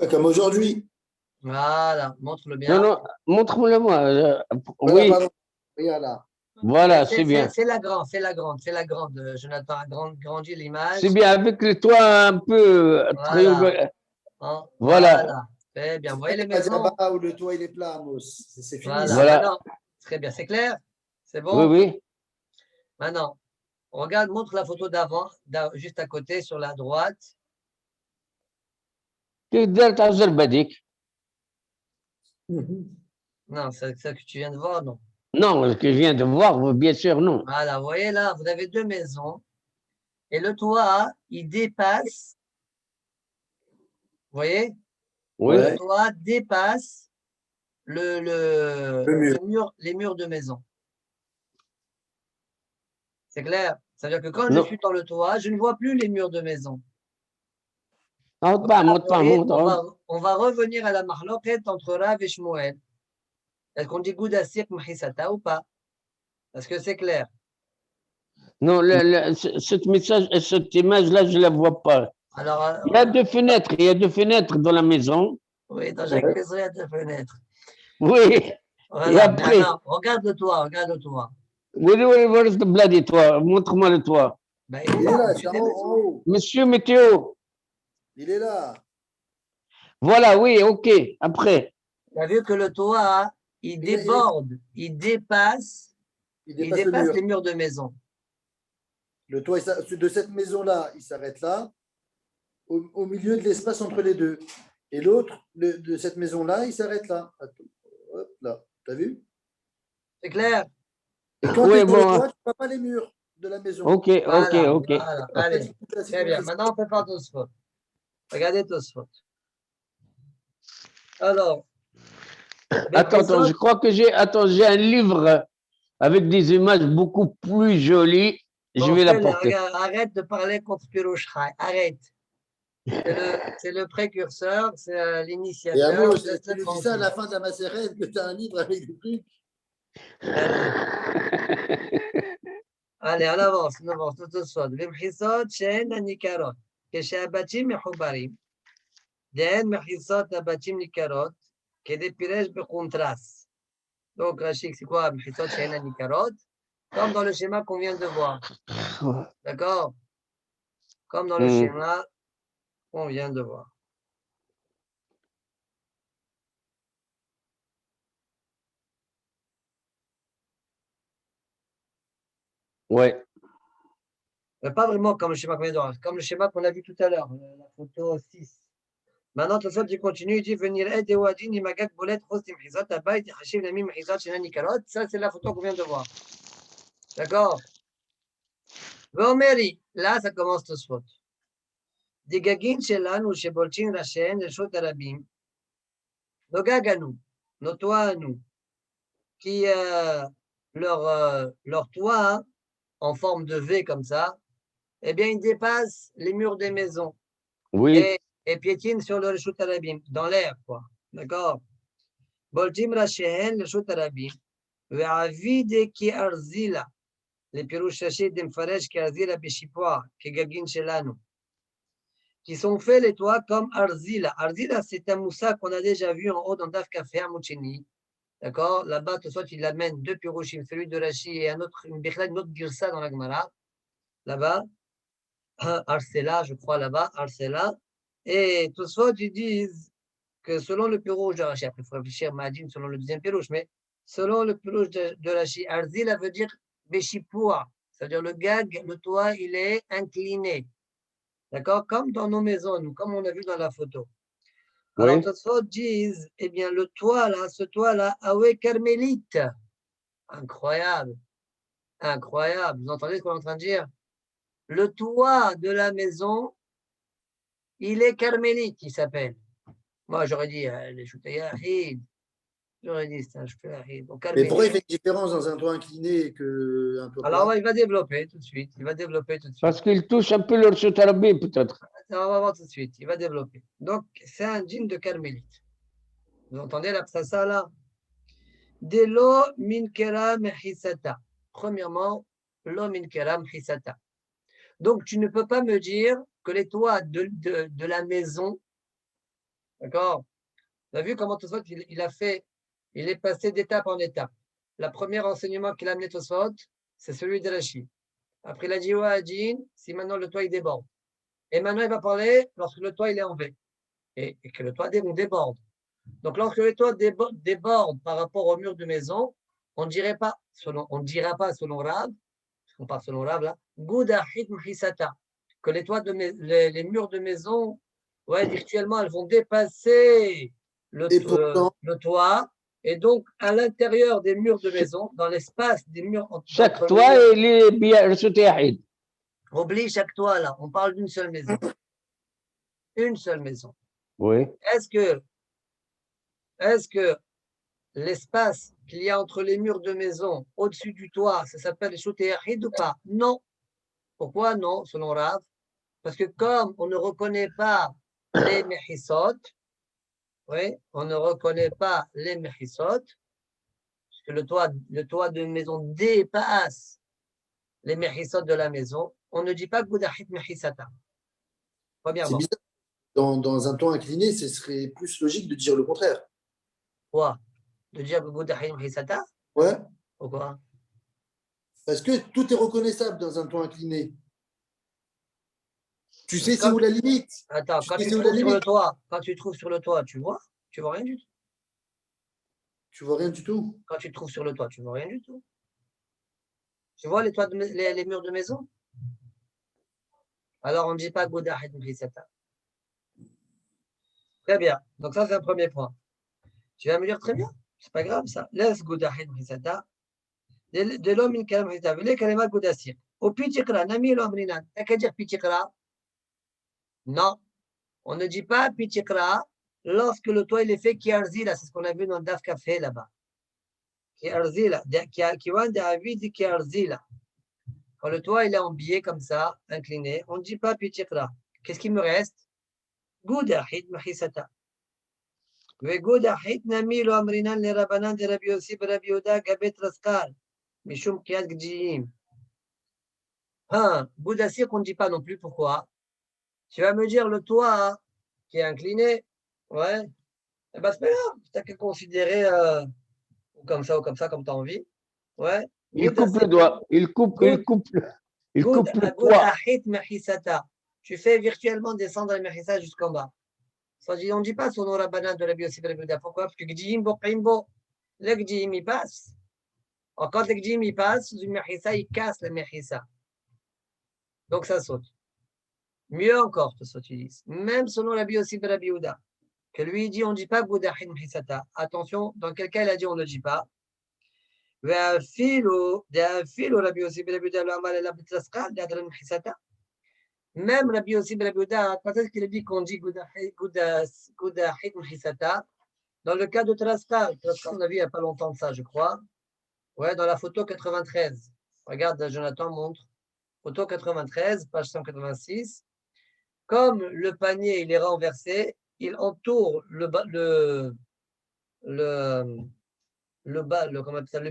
Ouais, comme aujourd'hui. Voilà, montre-le bien. Non, montre-le moi. Voilà, Oui. pardon. Regarde là. Voilà, c'est bien. C'est la grande. Jonathan a grandi l'image. C'est bien, avec le toit un peu triangulaire. Voilà. Très bien. Vous voyez les maisons? Où le toit il est plat, Amos. C'est fini. Voilà. Maintenant, très bien. C'est clair? C'est bon? Oui. Maintenant, Regarde, montre la photo d'avant, juste à côté, sur la droite. Non, c'est ça que tu viens de voir, non? Non, ce que je viens de voir, bien sûr, non. Voilà, vous voyez là, vous avez deux maisons. Et le toit, il dépasse. Vous voyez? Oui. Le toit dépasse les murs de maison. C'est clair? C'est-à-dire que quand je suis dans le toit, je ne vois plus les murs de maison. Monte pas, monte pas, monte. On va revenir à la marloquette entre Rav et Shmuel. Est-ce qu'on dit Goudassir Mahisata ou pas? Est-ce que c'est clair? Non, cette image-là, je ne la vois pas. Alors, il y a deux fenêtres dans la maison. Oui, dans chaque maison, il y a deux fenêtres. Oui. Voilà. Et après. Alors, regarde le toit, regarde le toit. Oui, where's the bloody toit? Montre-moi le toit. Ben, il est là, c'est en haut. Monsieur Météo. Il est là. Voilà, oui, ok. Après. Tu as vu que le toit, il déborde, il dépasse les murs de maison. Le toit de cette maison-là, il s'arrête là, au milieu de l'espace entre les deux. Et l'autre, de cette maison-là, il s'arrête là. Hop, là. T'as vu? C'est clair? Et quand tu es dans le toit, tu ne vois pas les murs de la maison. Ok. Voilà. Allez, très bien. Maintenant, on peut faire Tosfot. Regardez Tosfot. Alors. Attends, je crois que j'ai un livre avec des images beaucoup plus jolies. Je vais l'apporter. Arrête de parler contre Pirouchai. Arrête. C'est le précurseur, c'est l'initiateur. Et Amos, tu nous dis ça à la fin de la macérette, que tu as un livre avec des trucs. Allez, on avance, tout de suite. במחיצות שאין הניכרות, כשהבתים מחוברים, דהן מחיצות הבתים ניכרות, כדי פירש בקונטרסט. Donc, Rachik, c'est quoi? מחיצות שאין הניכרות, comme dans le schéma qu'on vient de voir. D'accord? Comme dans le schéma qu'on vient de voir. Ouais. Mais pas vraiment comme le schéma qu'on vient de voir, comme le schéma qu'on a vu tout à l'heure, la photo 6. Maintenant, tout ça, tu continues, il dit venir aider Wadin, Imagak, Boulet, Rostim, Hizat, Abayt, Hachim, Namim, Hizat, Shenan, Nikarot. Ça, c'est la photo qu'on vient de voir. D'accord? Vomeri, là, ça commence tout ce faute. Des gagin shelan ou shebolchin rachen, le shot arabim. Nos gaganou, nos toits à nous, qui, leur toit, en forme de V comme ça, eh bien, ils dépassent les murs des maisons. Oui. Et piétinent sur le Reshut Arabim, dans l'air, quoi. D'accord? Boltim Rachehen, le Reshut Arabim, Ve'avide ki arzila, les pirouches sachés d'Emfaresh ki arzila Beshipoa, ki gagin shelanu, qui sont faits les toits comme arzila. Arzila, c'est un moussa qu'on a déjà vu en haut dans Daf Café à Moucheni. D'accord? Là-bas, tout soit il amène deux pirouchim, celui de Rashi et un autre, une autre girsa dans la Gemara. Là-bas, Arsela, je crois, là-bas, Arsela. Et tout ça, ils disent que selon le pirouche de Rashi, après il faut réfléchir, Madine, selon le deuxième pirouche, mais selon le pirouche de Rashi, Arzila veut dire Beshipua, c'est-à-dire le gag, le toit, il est incliné. D'accord? Comme dans nos maisons, nous, comme on a vu dans la photo. Alors, tout ça, disent, eh bien, le toit là, ce toit-là, Awe Carmélite. Incroyable. Incroyable. Vous entendez ce qu'on est en train de dire? Le toit de la maison, il est carmélite, il s'appelle. Moi, j'aurais dit, les choutayahid. J'aurais dit, c'est un choutayahid. Mais pourquoi il fait une différence dans un toit incliné qu'un toit plat? Alors, il va développer tout de suite. Parce qu'il touche un peu le Reshut Arabim, peut-être. On va voir tout de suite. Il va développer. Donc, c'est un djinn de carmélite. Vous entendez la psassa là? Delo minkera mechisata. Premièrement, lo minkera mechisata. Donc, tu ne peux pas me dire que les toits de la maison, d'accord? Tu as vu comment Tosfot, il a fait, il est passé d'étape en étape. Le premier enseignement qu'il a amené Tosfot, c'est celui de Rashi. Après, il a dit, ouais, si maintenant le toit il déborde. Et maintenant, il va parler lorsque le toit il est en V. Et que le toit déborde. Donc, lorsque le toit déborde par rapport au mur de maison, on ne dira pas, selon Rab, on parle selon Rav là, Goudahit Mhisata, que les toits les murs de maison, ouais, virtuellement, elles vont dépasser le toit, et donc à l'intérieur des murs de maison, dans l'espace des murs chaque toit et les biens. Oublie chaque toit là, on parle d'une seule maison. Une seule maison. Oui. Est-ce que l'espace qu'il y a entre les murs de maison, au-dessus du toit, ça s'appelle les Shuteyahid ou pas? Non. Pourquoi non, selon Rav? Parce que comme on ne reconnaît pas les Mehissot, oui, on ne reconnaît pas les Mehissot, parce que le toit de maison dépasse les Mehissot de la maison, on ne dit pas Goudahit Mehissata. C'est bizarre. Dans un ton incliné, ce serait plus logique de dire le contraire. Quoi? De dire Goudahit Mehissata? Ouais. Pourquoi? Parce que tout est reconnaissable dans un ton incliné. Tu sais c'est où la limite? Attends, quand tu trouves sur le toit, tu vois rien du tout. Tu vois rien du tout? Quand tu te trouves sur le toit, tu vois rien du tout. Tu vois les murs de maison? Alors, on ne dit pas Goudahit Mhisata. Très bien. Donc, ça, c'est un premier point. Tu vas me dire très bien. C'est pas grave, ça. Laisse Goudahit Mhisata. De l'homme, une kalama Mhisata. Les kalama Goudasir. Au Pitikra, Nami l'Amrinan. T'as qu'à dire Pitikra? Non. On ne dit pas Pitikra lorsque le toit il est fait Kiarzila. C'est ce qu'on a vu dans le Daf Café là-bas. Kiarzila. Kiarzila. Quand le toit il est en biais comme ça, incliné, on ne dit pas Pitikra. Qu'est-ce qu'il me reste? Goudahit Mhisata. וגודחית נמי לא אמרינן לרבנן דרבי יוסי ברבי יהודה גבי טרסקל, משום קריאת גדיים. Goudassir qu'on ne dit pas non plus, pourquoi? Tu vas me dire le toit qui est incliné, ouais, eh ben c'est pas grave, tu n'as qu'à considérer comme ça, comme tu as envie, ouais. Il coupe le doigt, il coupe le poids. Tu fais virtuellement descendre la mechissa jusqu'en bas. On ne dit pas son Rabbana de la Yossi Bouddha. Pourquoi? Parce que Gdijim Bo Kaimbo, le Gdijim il passe. Alors, quand le Gdijim il passe, sous une mechissa, il casse la mechissa. Donc ça saute. Mieux encore, tout ça tu dis. Même selon la Yossi Bouddha, que lui il dit on ne dit pas Goudahin Mechissata. Attention, dans quel cas il a dit on ne le dit pas. Même Rabbi Yossi ben Yehuda, quand est-ce qu'il a dit qu'on dit Goudahit Mchisata? Dans le cas de Traskar, on a vu il n'y a pas longtemps de ça, je crois. Ouais, dans la photo 93. Regarde, Jonathan montre. Photo 93, page 186. Comme le panier il est renversé, il entoure le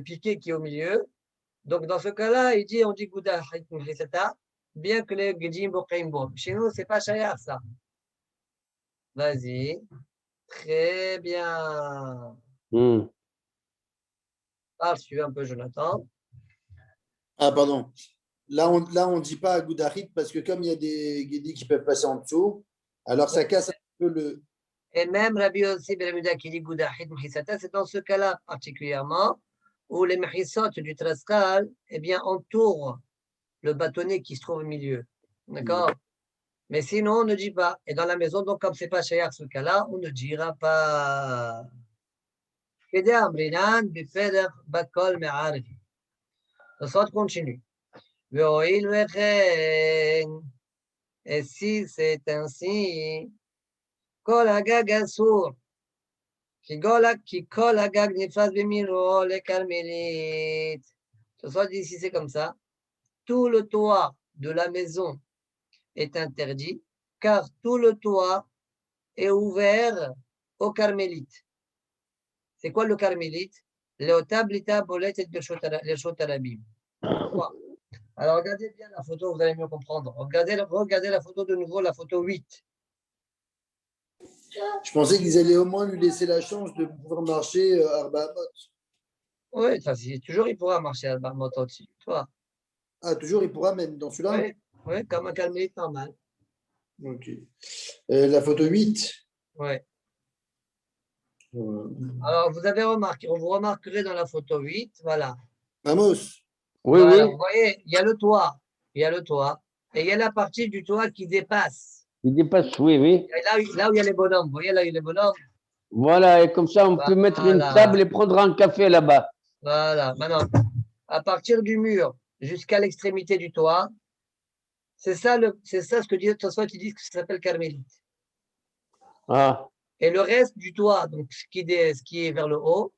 piquet qui est au milieu. Donc, dans ce cas-là, il dit, on dit Goudahit Mchisata. Bien que les Gdim Bokaimbo. Chez nous, c'est pas Shayar, ça. Vas-y. Très bien. Parle, suivez un peu, Jonathan. Ah, pardon. Là, on dit pas Goudahit parce que comme il y a des guédis qui peuvent passer en dessous, alors ça casse un peu le. Et même Rabbi Yossi ben Yehuda qui dit Goudahit Mchisata, c'est dans ce cas-là particulièrement où les Mchisot du Traskal, eh bien, entourent le bâtonnet qui se trouve au milieu. D'accord? Mais sinon, on ne dit pas. Et dans la maison, donc, comme ce n'est pas Shayar ce cas-là, on ne dira pas. Le sort continue. Et si c'est ainsi, Kol Hagag Asur, qui Kol Hagag Nifas Bemiro, les Carmélites. Ce soit dit, si c'est comme ça, tout le toit de la maison est interdit, car tout le toit est ouvert aux carmélites. C'est quoi le carmélite? Léotablita bolet et les chotarabim. Alors regardez bien la photo, vous allez mieux comprendre. Regardez la photo de nouveau, la photo 8. Je pensais qu'ils allaient au moins lui laisser la chance de pouvoir marcher à Arbaamot. Oui, toujours il pourra marcher à Arbaamot aussi. Toi. Ah, toujours il pourra même dans celui-là? Oui, comme un carmélite normal. Ok. La photo 8? Oui. Alors, vous remarquerez dans la photo 8, voilà. Amos. Oui, Voilà, oui, vous voyez, il y a le toit. Il y a le toit. Et il y a la partie du toit qui dépasse. il dépasse, oui, oui. Et là où il y a les bonhommes. Vous voyez, là où il y a les bonhommes. Voilà, et comme ça, on peut mettre une Voilà. table et prendre un café là-bas. Voilà. Maintenant, à partir du mur jusqu'à l'extrémité du toit, c'est ça ce que dit Tosfot, ils disent que ça s'appelle carmélite. Ah, Et le reste du toit, donc ce qui est vers le haut,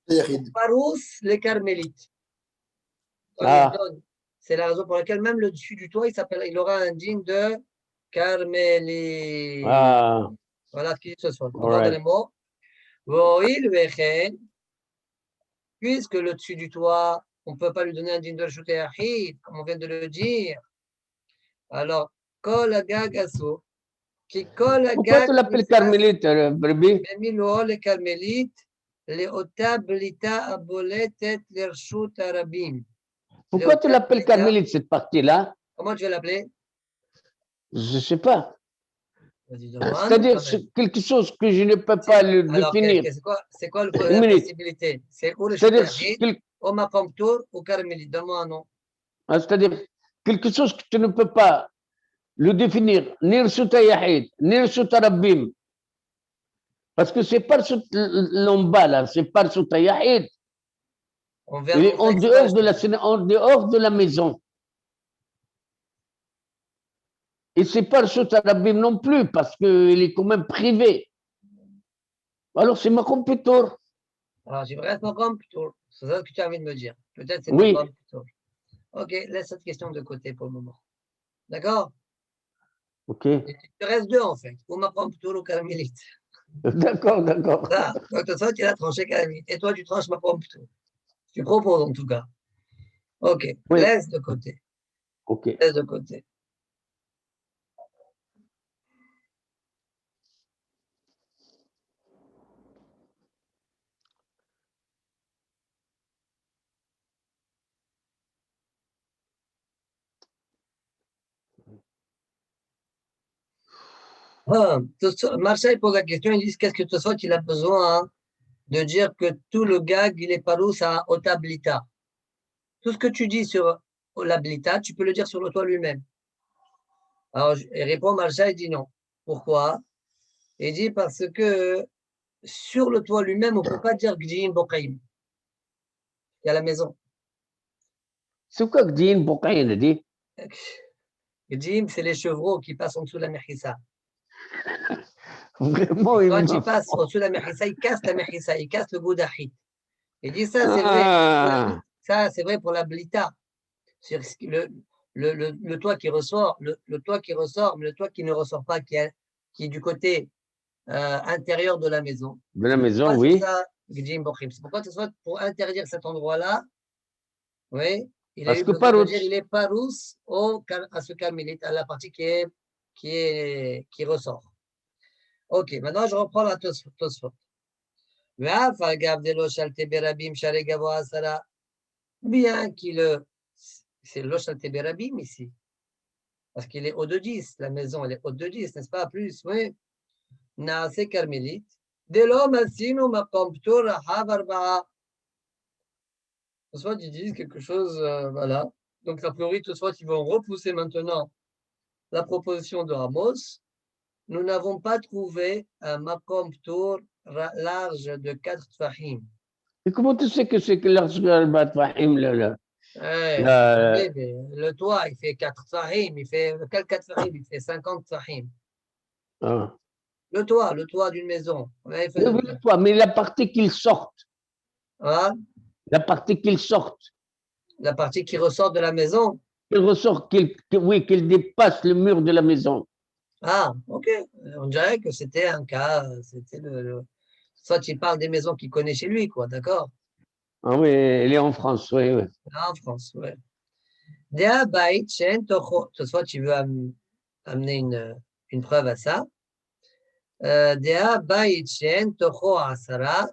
Yahid. Parous, les carmélites. Comme ils ah, donnent. C'est la raison pour laquelle même le dessus du toit, il aura un digne de carmélite. ah, Voilà ce qu'il dit ce soir. On all va dans les right. mots. Voïl vechen, puisque le dessus du toit, on ne peut pas lui donner un digne de shouté achid, comme on vient de le dire. Alors, kol agag asso, qui kol Pourquoi agag tu l'appelles nisas, carmélite, Brebis? memilo le carmélite, le otablita aboletet l'ershut arabim. Le Pourquoi tu l'appelles otablita, carmélite, cette partie-là? comment tu vas l'appeler? Je ne sais pas. Vas-y, donne-moi un nom C'est-à-dire, quand même. c'est quelque chose que je ne peux pas le Alors, définir. c'est quoi Une la minute. possibilité? C'est ou le C'est-à-dire, shutahid, ou maqam tour, ou carmélite. Donne-moi un nom. c'est-à-dire, quelque chose que tu ne peux pas le définir, ni le Souta Yahid, ni le Souta Rabbim. Parce que c'est pas l'en bas, là, c'est pas le Souta Yahid. On Il verra est en dehors de la maison. Et c'est pas le Souta Rabbim non plus, parce qu'il est quand même privé. Alors, c'est ma computer. Alors, je reste maqam tour. C'est ça que tu as envie de me dire. Peut-être c'est Oui, maqam tour. Ok, laisse cette question de côté pour le moment. D'accord? ok. Il te reste deux en fait. Ou maqam tour ou carmélite. D'accord, d'accord. Ça, donc toi, tu as tranché carmélite. Et toi, tu tranches maqam tour. Tu proposes en tout cas. Ok, Oui, laisse de côté. ok. Laisse de côté. Ah, Marseille pose la question, ils disent qu'est-ce que Tosfot il a besoin de dire que tout le gag il est parous à otablita. Tout ce que tu dis sur l'ablita, tu peux le dire sur le toit lui-même. Alors, il répond Marseille, il dit non. Pourquoi? Il dit parce que sur le toit lui-même, on ne peut pas dire Gdin Bokaim. Il y a la maison. C'est quoi que dit une bocaine, dit? Gdim, c'est les chevreaux qui passent en dessous de la mechissa. Vraiment, Et il quand ils m'a. passent en dessous de la mechissa, ils cassent la mechissa, ils cassent le goudahit. Il dit ça, c'est vrai. Ah, Ça, c'est vrai pour la blita. C'est le toit qui ressort, le toit qui ressort, mais le toit qui ne ressort pas, qui est du côté intérieur de la maison. de la maison, C'est oui. ça, Gdim Bochim. C'est pourquoi pour interdire cet endroit-là, oui, il a Parce eu que besoin de dire Parouch, il est parous à ce carmélite, à la partie qui ressort. Ok, maintenant je reprends la Tosfot. Bien qu'il c'est l'Oshal Teberabim ici, parce qu'il est haut de 10, la maison elle est haute de 10, n'est-ce pas? Plus, oui. Naase carmélite. De l'homme asino maqamptur rahab arba'a. Soit ils disent quelque chose, voilà. Donc a priori, soit ils vont repousser maintenant la proposition de Ramos. Nous n'avons pas trouvé un maqamptur large de 4 tfahim. et comment tu sais que c'est que l'argent Fahim, Attendez, mais le toit, il fait 4 tfahim. Il fait, quel 4 tfahim? Il fait 50 tfahim. ah. Le toit d'une maison. Combien il fait Oui, de oui, toit? toi, mais la partie qu'ils sortent, Voilà. la partie qu'ils sortent, La partie qui ressort de la maison. qu'ils ressortent, oui, qu'ils dépassent le mur de la maison. Ah, ok. On dirait que c'était un cas, c'était soit il parle des maisons qu'il connaît chez lui, quoi, d'accord? Ah oui, elle est en France, oui, oui. En France, ouais. Dea bait shen tocho. Soit tu veux amener une preuve à ça. Dea bait shen tocho asara,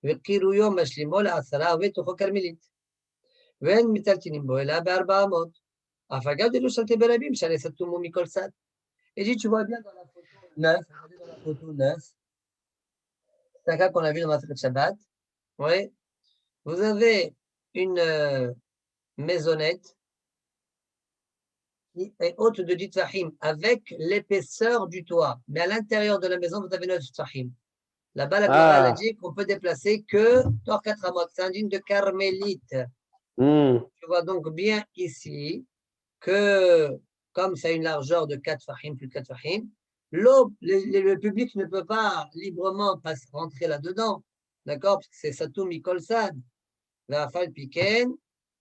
vekiruyo mashlimo la asara, ve tocho karmelit. Ven mitaltinim bo ela be'arba amot. Afagad de l'ushal teberabim, shale satumu mikol sad. Et dit, tu vois bien dans la photo 9, regardez dans la photo 9, c'est un cas qu'on a vu dans la Shabbat. Oui. Vous avez une maisonnette qui est haute de 10 tfahim, avec l'épaisseur du toit. Mais à l'intérieur de la maison, vous avez 9 tfahim. Là-bas, la Gemara elle a dit qu'on peut déplacer que Tor 4 amot. C'est un digne de carmélite. Tu vois donc bien ici que, comme ça a une largeur de 4 fahim, plus de 4 fahim, le public ne peut pas librement rentrer là-dedans. D'accord? Parce que c'est Satou Mikol Sad. La Fal Piken,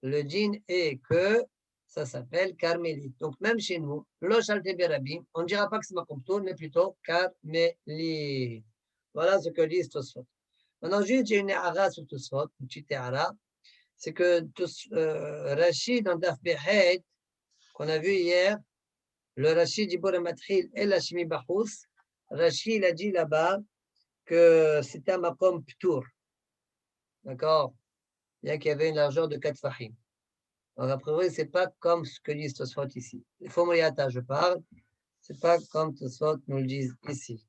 le djinn est que ça s'appelle carmélite. Donc, même chez nous, Loch Al-Teberabim, on ne dira pas que c'est Makomtour, mais plutôt carmélite. Voilà ce que dit Tosfot. Maintenant, juste, j'ai une hara sur Tosfot, une petite hara. C'est que Rachid, dans Daf Behet, qu'on a vu hier, le Rachid Dibor Matril et la Shimi Bahous, Rachid il a dit là-bas que c'était un makom ptour. D'accord? Bien qu'il y avait une largeur de 4 fahim. Donc, a priori, ce n'est pas comme ce que dit Tosfot ici. Les Fomriata, je parle, ce n'est pas comme Tosfot nous le disent ici.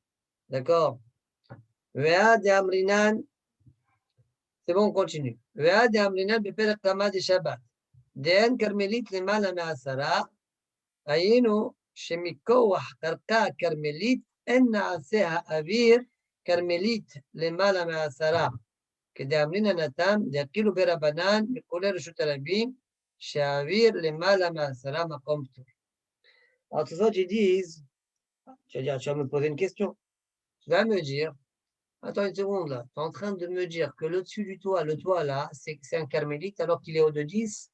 D'accord? Vea de Amrinan, c'est bon, on continue. Vea de Amrinan, Beperek Kama de Shabbat. De'en Karmelit למעלה מ10, היינו שמכוח קרקע כרמלית אין נעשה האוויר כרמלית למעלה מ10. כדאמרינן נתן, דאכילו ברבנן, מכולי רשות הרבים, שהאוויר למעלה מ10 מקום פטור. Alors, tout ça, tu dis, tu vas me poser une question. Tu vas me dire, attends une seconde là, tu es en train de me dire que le dessus du toit, le toit là, c'est un carmélite alors qu'il est haut de 10.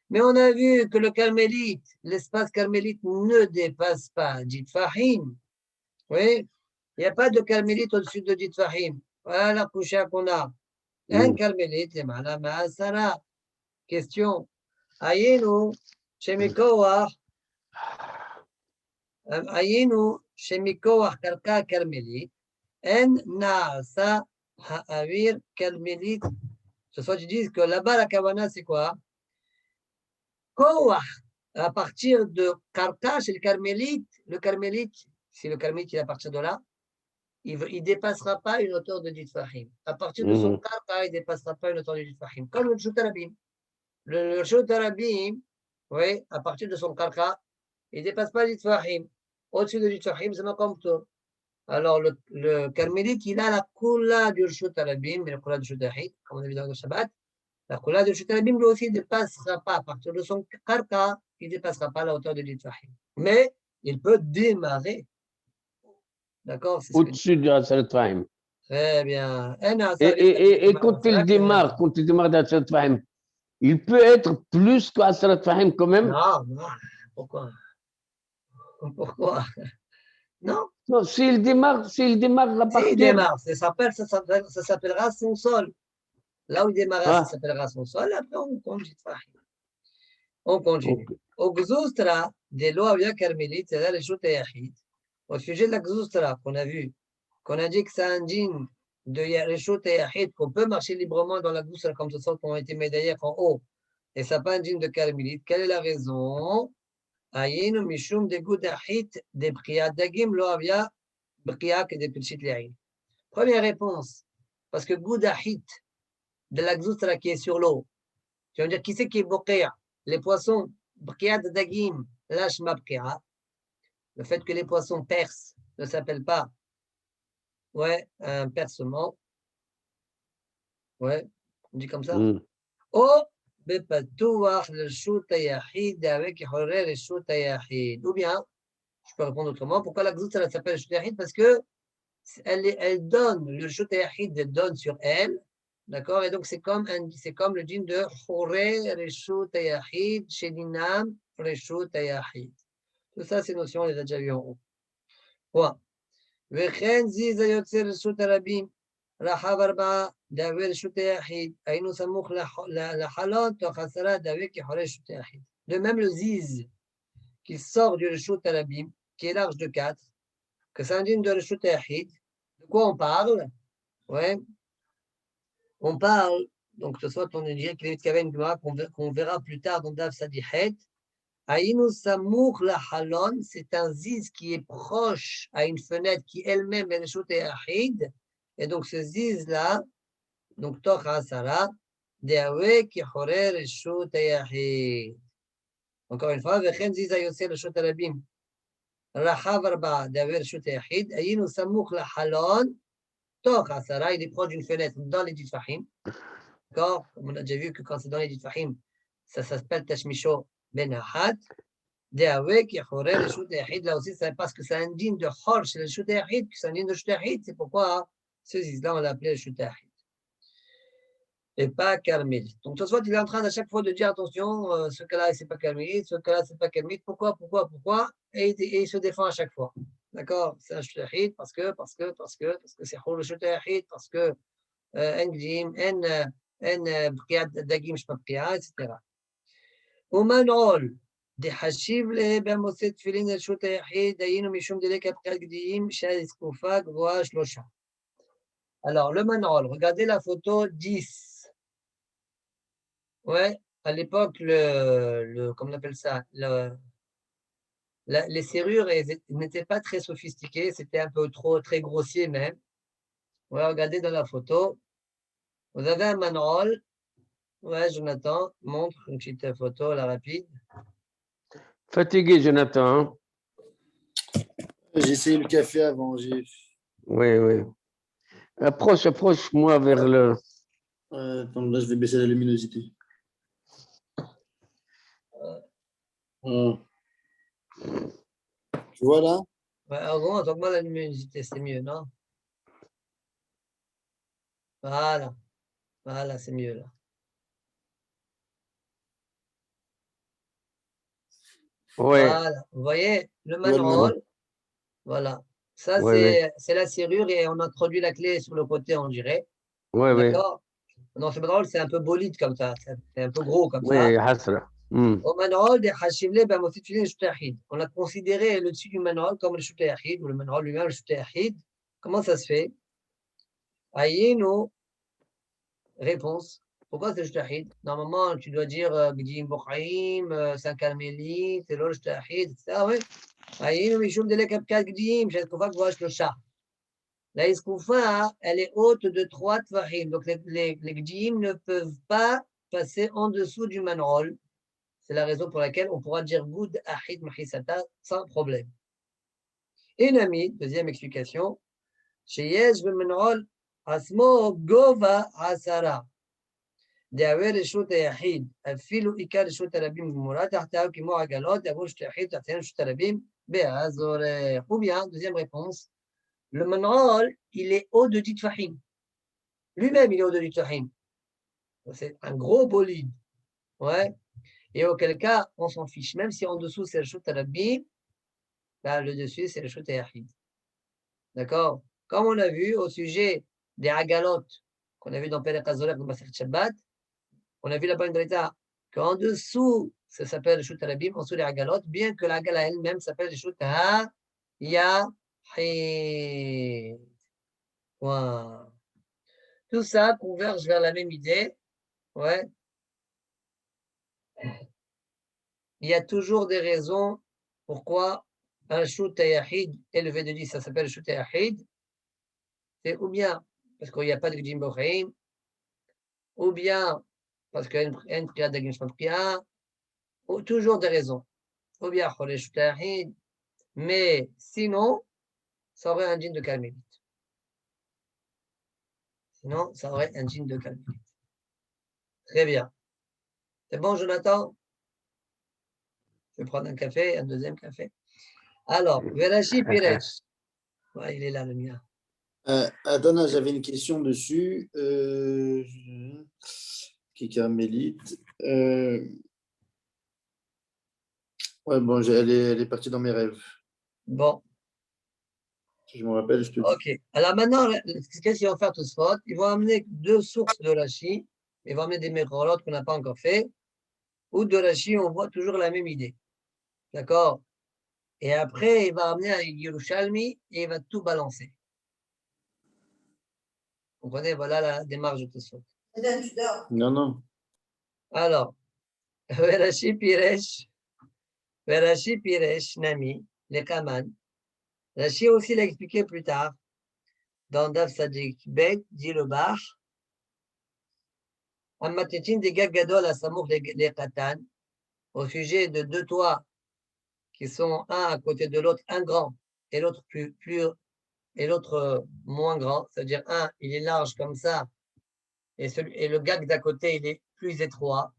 Mais on a vu que le carmélite, l'espace carmélite ne dépasse pas 10 fahim. Oui, il n'y a pas de carmélite au-dessus de 10 fahim. Voilà la coucha qu'on a. Un carmélite, c'est madame Asara. Question. Ayenu, Shemikoah, Karka carmélite, En Naasa Ha'avir carmélite. Ce soit, tu dis que là-bas, la kavana, c'est quoi? À partir de Karka, chez le carmélite, si le carmélite il est à partir de là, il ne dépassera pas une hauteur de 10 fahim. À partir de son Karka, il ne dépassera pas une hauteur de 10 fahim. Comme le Shotarabim. Le Shotarabim, oui, à partir de son Karka, il ne dépasse pas 10 fahim. Au-dessus de 10 fahim, c'est Makom Ptour. Alors, le carmélite, il a la Kula du Shotarabim, mais la Kula du Shotahid, comme on a vu dans le Shabbat. La couleur de Chutarabim, lui aussi, ne dépassera pas, à partir de son karka, il ne dépassera pas la hauteur de l'Itfahim. Mais il peut démarrer. D'accord? Au-dessus de Aseret Fahim. Très bien. Et quand il démarre d'Aseret Fahim, il peut être plus qu'Aseret Fahim quand même? Non, non. Pourquoi? Pourquoi? Non. Non, s'il démarre la partie. S'il démarre, ça s'appellera son sol. Là où il démarra, ça s'appellera son sol. Après, on compte Jitfahim. On continue. Au Gzoustra, des lois bien carmélites, c'est-à-dire les Shut Yachid. Au sujet de la Gzoustra, qu'on a vu, qu'on a dit que c'est un djinn de Reshut Yachid, qu'on peut marcher librement dans la Gzoustra comme ce sort qu'on a été médaillés en haut. Et ça n'est pas un djinn de carmélite. Quelle est la raison? Ayinu Mishum de Goudahit, des Priya Dagim, lo avia Priya que des petites Léaïn. Première réponse. Parce que Goudahit, de la Gzoustra qui est sur l'eau. Tu vas me dire, qui c'est qui est Bokéa? Les poissons, Bkia de Dagim, Lashma Bkia. Le fait que les poissons percent ne s'appelle pas un percement. Ouais, on dit comme ça. Oh, Bepatouach, le Shoutayahid, avec Horer et Shoutayahid. Ou bien, je peux répondre autrement, pourquoi la Gzoustra s'appelle Shoutayahid? Parce que elle donne, le Shoutayahid donne sur elle. D'accord? Et donc, c'est comme le djinn de Horer Reshut Yahid, Shedinam Reshut Yahid. Tout ça, ces notions, on les a déjà vues en haut. Point. Vechen Ziz Ayotzer Reshut Arabim, Rahav Arba, David Reshut Yahid, Aïnou Samouch la Halot, Tochasara, David qui Horer Reshut Yahid. De même, le Ziz qui sort du Reshut Arabim, qui est large de 4, que c'est un djinn de Reshut Yahid. De quoi on parle? Ouais. On parle, donc ce soit on dirait qu'il y avait une Gemara qu'on verra plus tard dans Daf Sadihet. Aïnou Samour la Halon, c'est un ziz qui est proche à une fenêtre qui elle-même est le Shoté Ahid. Et donc ce ziz-là, donc Toch Asara, דהווה כחורר רשות היחיד. Encore une fois, וכן זיזה יוצא רשות הרבים. רחב 4, דהווה רשות היחיד, היינו סמוך לחלון, תוך 10, il est proche d'une fenêtre dans les Ditfahim. D'accord? On a déjà vu que quand c'est dans les Ditfahim, ça s'appelle Tashmisho Ben Ahad. Dehawé qui chorer le shoot yahid, là aussi, c'est parce que c'est indigne de chor chez le shoot yahid, que c'est indigne de shoot yahid, c'est pourquoi ce zizla, on l'a appelé le shoot yahid. Et pas carmélite. Donc, de toute façon, il est en train à chaque fois de dire attention, ce cas-là, c'est pas carmélite, ce cas-là, c'est pas carmélite. Pourquoi? Et il se défend à chaque fois. D'accord? C'est un shoot yahid parce que c'est chor le shoot yahid, parce que en gdim, en bqiad dagim, je sais pas bqiad, etc. ומנעול, דחשיב במוצא תפילין לרשות היחיד, היינו משום דלק הבחירת גדיים, שהזקופה גבוהה 3. Alors, le manol, regardez la photo 10. Ouais, à l'époque, comment on appelle ça, les serrures n'étaient pas très sophistiquées, c'était un peu très grossier même. Ouais, regardez dans la photo. Vous avez un manol. Ouais, Jonathan, montre une petite photo, la rapide. Fatigué, Jonathan. J'ai essayé le café avant. Oui. Approche-moi vers le... Attends, là, je vais baisser la luminosité. Tu vois là? Ouais, augmente la luminosité, c'est mieux, non? Voilà, c'est mieux là. Ouais. Voilà, vous voyez, le manrol, voilà. Ça, c'est la serrure et on introduit la clé sur le côté, on dirait. Ouais, d'accord. Non, ce manrol, c'est un peu bolide comme ça, c'est un peu gros comme ça. Oui, hasra. Au manrol, on a considéré le dessus du manrol comme le shouta yachid, ou le manrol lui-même, le shouta yachid. Comment ça se fait? Ayenu, réponse. Pourquoi c'est le shouta. Normalement, tu dois dire Gdim Bochaim, c'est un carmélite, c'est le shouta, etc. Oui. Ayenu Mishum Delek Abkat Gdim, j'ai trouvé que voilà le chat. La Iskoufa, elle est haute de 3 tvahim. Donc les Gdim ne peuvent pas passer en dessous du manrol. C'est la raison pour laquelle on pourra dire Goud Ahid Mahisata sans problème. Et Nami, deuxième explication, chez Yesh Manrol, Asmo Gova Asara. דהווה רשות היחיד, אפילו עיקר רשות הרבים גמורה, תחתיו כמו עגלות, יבוא רשות היחיד, תחתיהם רשות הרבים, באזורך. Ou bien, deuxième réponse, le manrol, il est haut de 10 tfahim. Lui-même, il est haut de 10 tfahim. C'est un gros bolide. Ouais. Et auquel cas, on s'en fiche. Même si en dessous, c'est le reshut harabim, là, le dessus, c'est le reshut yahid. D'accord? Comme on a vu au sujet des agalot, qu'on a vu dans Perek HaZorech de Masechet Shabbat, on a vu là-bas une braïta qu'en dessous, ça s'appelle le shoot harabim, en dessous les agalot, bien que l'agala elle-même s'appelle le shoot ha-yahid. Wow. Tout ça converge vers la même idée. Ouais. Il y a toujours des raisons pourquoi un shoot yahid élevé de 10, ça s'appelle le shoot yahid. C'est ou bien parce qu'il n'y a pas de Gdim Bochaim, ou bien parce qu'il y a une prière de ou toujours des raisons. Ou bien le shoot yahid, mais sinon, ça aurait un djinn de carmélite. Sinon, ça aurait un djinn de carmélite. Très bien. C'est bon, Jonathan? Je vais prendre un café, un deuxième café. Alors, Verashi Piresh. Ouais, il est là, le mien. Attends, j'avais une question dessus. Qui est carmélite. Ouais, bon, elle est partie dans mes rêves. Bon. Si je me rappelle, je te dis. Ok. Alors maintenant, qu'est-ce qu'ils vont faire tous fautes? Ils vont amener 2 sources de Rashi. Ils vont amener des méchorot qu'on n'a pas encore fait. Ou de Rashi, on voit toujours la même idée. D'accord? Et après, il va amener un Yerushalmi et il va tout balancer. Vous comprenez? Voilà la démarche de Tosfot. Non. Alors, Verashi Piresh, Nami, les Kaman. Rashi aussi l'a expliqué plus tard. Dans Daf Sadik Bet, dit le Bach. Amatetin des gag gadol à samour les katan, au sujet de deux toits qui sont un à côté de l'autre, un grand et l'autre et l'autre moins grand. C'est-à-dire un, il est large comme ça, et le gag d'à côté, il est plus étroit.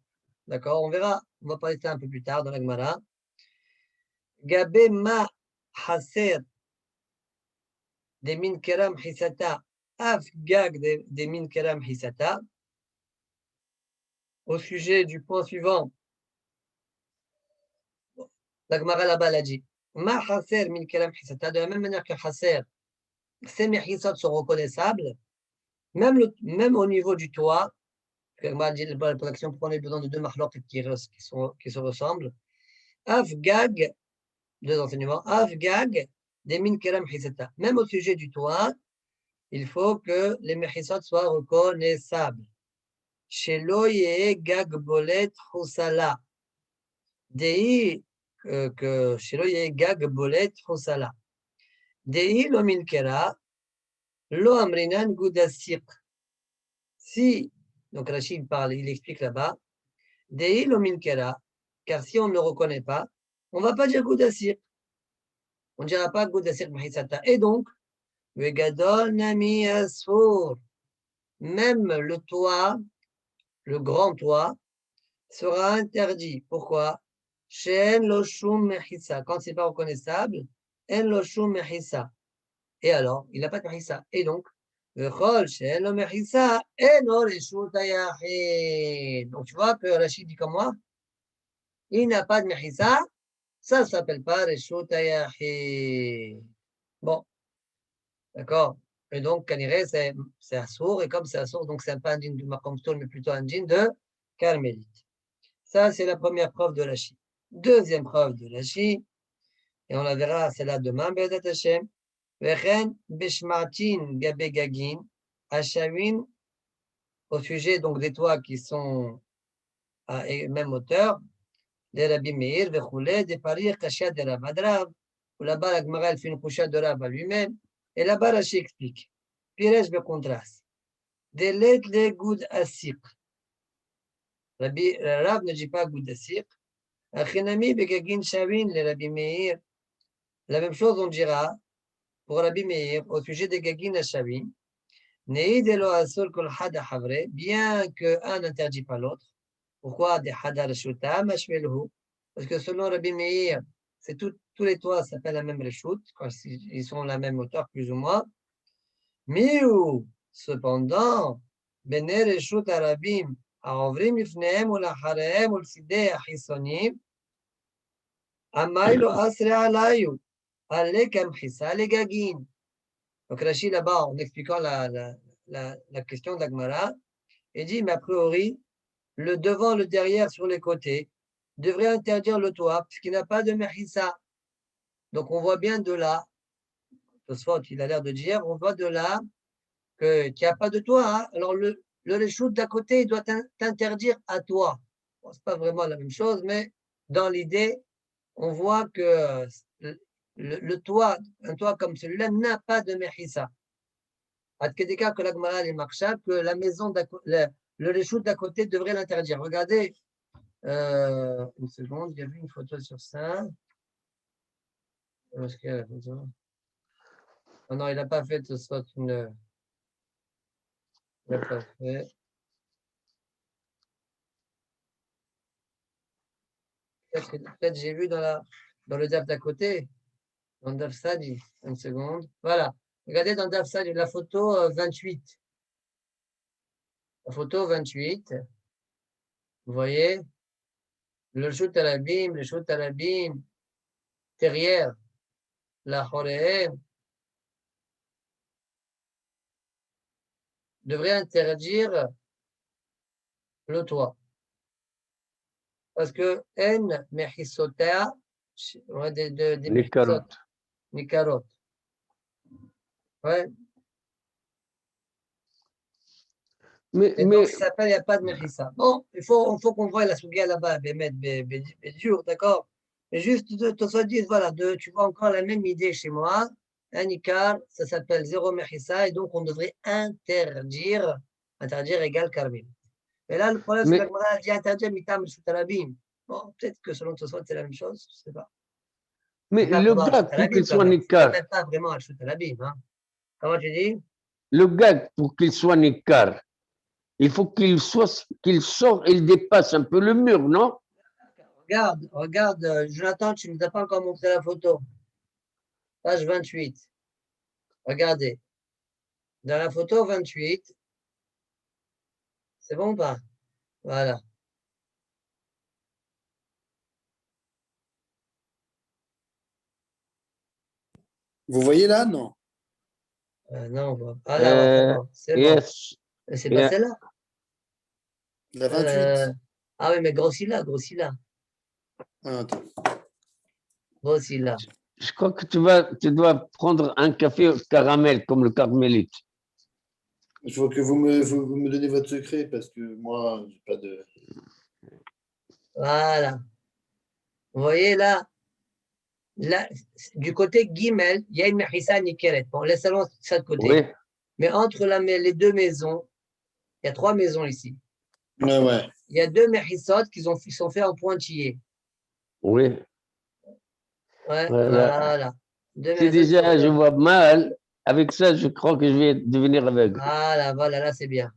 D'accord? On verra, on va parler de ça un peu plus tard dans la Gemara. Gabé ma haser des min keram hisata, af gag des min keram hisata. Au sujet du point suivant, la Gemara là-bas l'a dit. Ma haser min keram hisata, de la même manière que haser, ces méhisot sont reconnaissables, même au niveau du toit. La Gemara dit la protection pour les besoins de deux mahlok qui se ressemblent. Af gag, deux enseignements, af gag des min keram hisata. Même au sujet du toit, il faut que les méhisot soient reconnaissables. Shelo yeh gag bolet husala. Dei que shelo yeh gag bolet husala. Dei lo minkera lo amrinan gudasik. Si, donc Rachid parle, il explique là-bas, Dei lo minkera, car si on ne le reconnaît pas, on ne va pas dire gudasik. On ne dira pas gudasik mahisata. Et donc, vegadol nami asfour, même le toit, le grand toit, sera interdit. Pourquoi? Shen lo shum mechissa. Quand ce n'est pas reconnaissable, en lo shum mechissa. Et alors, il n'a pas de mechissa. Et donc, vechol shen lo mechissa, eno reshut hayachid. Donc, tu vois que Rachid dit comme moi, il n'a pas de mechissa, ça ne s'appelle pas reshut hayachid. Bon, d'accord. Et donc, Kanire, c'est assour, et comme c'est assour, donc c'est pas un djinn du Makom Toul, mais plutôt un djinn de Carmélite. Ça, c'est la première preuve de Rashi. Deuxième preuve de Rashi, et on la verra, c'est là demain, Be'ezat Hashem. Vechen beshmatin gabe gagin, hachavin, au sujet donc des toits qui sont à même hauteur, des Rabbi Meir, vechoulé, des parir, kashia de Rav Adrav, où là-bas la Gemara elle fait une koucha de Rav à lui-même, et là-bas Rashi explique. Piresh bekontras. Des lettres les goud asik. Rav ne dit pas goud asik. Achinami begagin shavin le Rabbi Meir. La même chose on dira pour Rabbi Meir au sujet des gagin à shavin. Neid elo asur kol had havre, bien qu'un n'interdit pas l'autre. Pourquoi des hadar reshuta mashvelhu? Parce que selon Rabbi Meir, c'est tous les toits s'appellent la même reshut, quand ils sont la même hauteur plus ou moins. Mais cependant, bene reshut arabim, העוברים לפניהם ולאחריהם ולצידי החיצונים, המיילו אסרי עליו, עלי כמחיסה לגגין. Donc Rachid là-bas, en expliquant la question de la Gemara, il dit, mais a priori, le devant, le derrière sur les côtés devrait interdire le toit, puisqu'il n'a pas de mechissa. Donc on voit bien de là, Tosfot, il a l'air de dire, on voit de là qu'il n'y a pas de toit. Hein. Alors le reshoot d'à côté, il doit t'interdire à toi. Bon, ce n'est pas vraiment la même chose, mais dans l'idée, on voit que le toit, un toit comme celui-là, n'a pas de mechissa. Adkedeka que la Gemara est marcha, que la maison, le reshoot d'à côté devrait l'interdire. Regardez, une seconde, il y a vu une photo sur ça. Est-ce qu'il y a la photo? Oh non, il n'a pas fait ce soit une. Il n'a pas fait. Peut-être j'ai vu dans le DAF d'à côté, dans le DAF Sadi, une seconde. Voilà. Regardez dans le DAF Sadi, la photo 28. La photo 28. Vous voyez, le shoot à l'abîme, derrière, la Horéé, devrait interdire le toit. Parce que N mechisotea, des Nikarot. Ouais. Mais donc, ça s'appelle, il n'y a pas de mechissa. Bon, il faut qu'on voie la sougia là-bas, dur, d'accord? Mais juste, te soit dit, voilà, tu vois encore la même idée chez moi. Un Nikar, ça s'appelle zéro mechissa, et donc on devrait interdire égale Karmil. Mais là, le problème, c'est Mais- que la Gemara dit interdit mitam Reshut Arabim. Bon, peut-être que selon Tosfot, c'est la même chose, je ne sais pas. Mais C'est pas le vraiment gars, Reshut pour Arabim qu'il quand soit même. C'est Nikar, même pas vraiment Reshut Arabim. Hein. Comment tu dis? le gars, pour qu'il soit Nikar, il faut qu'il sort, il dépasse un peu le mur, non? Regarde, Jonathan, tu ne nous as pas encore montré la photo. Page 28. Regardez. Dans la photo 28, c'est bon ou pas? Voilà. Vous voyez là? Non. Non, on voit. Ah là, c'est bon. C'est bon. Yes. C'est pas celle-là. La 28. Ah oui, mais grossis-la. Ah, attends. Grossis-la. Je crois que tu dois prendre un café au caramel, comme le carmélite. Il faut que vous me donnez votre secret parce que moi, j'ai pas de. Voilà. Vous voyez là, du côté Guimel, il y a une Mehissa Nikeret. Bon, laissons ça de côté. Oui, Mais entre les deux maisons, il y a 3 maisons ici. Ouais. Il y a 2 Mehissot qui sont faits en pointillés. oui. Ouais, Voilà. voilà. 2 Si Mehissot qui sont déjà je faits. vois mal, avec ça, je crois que je vais devenir aveugle. Voilà, là c'est bien.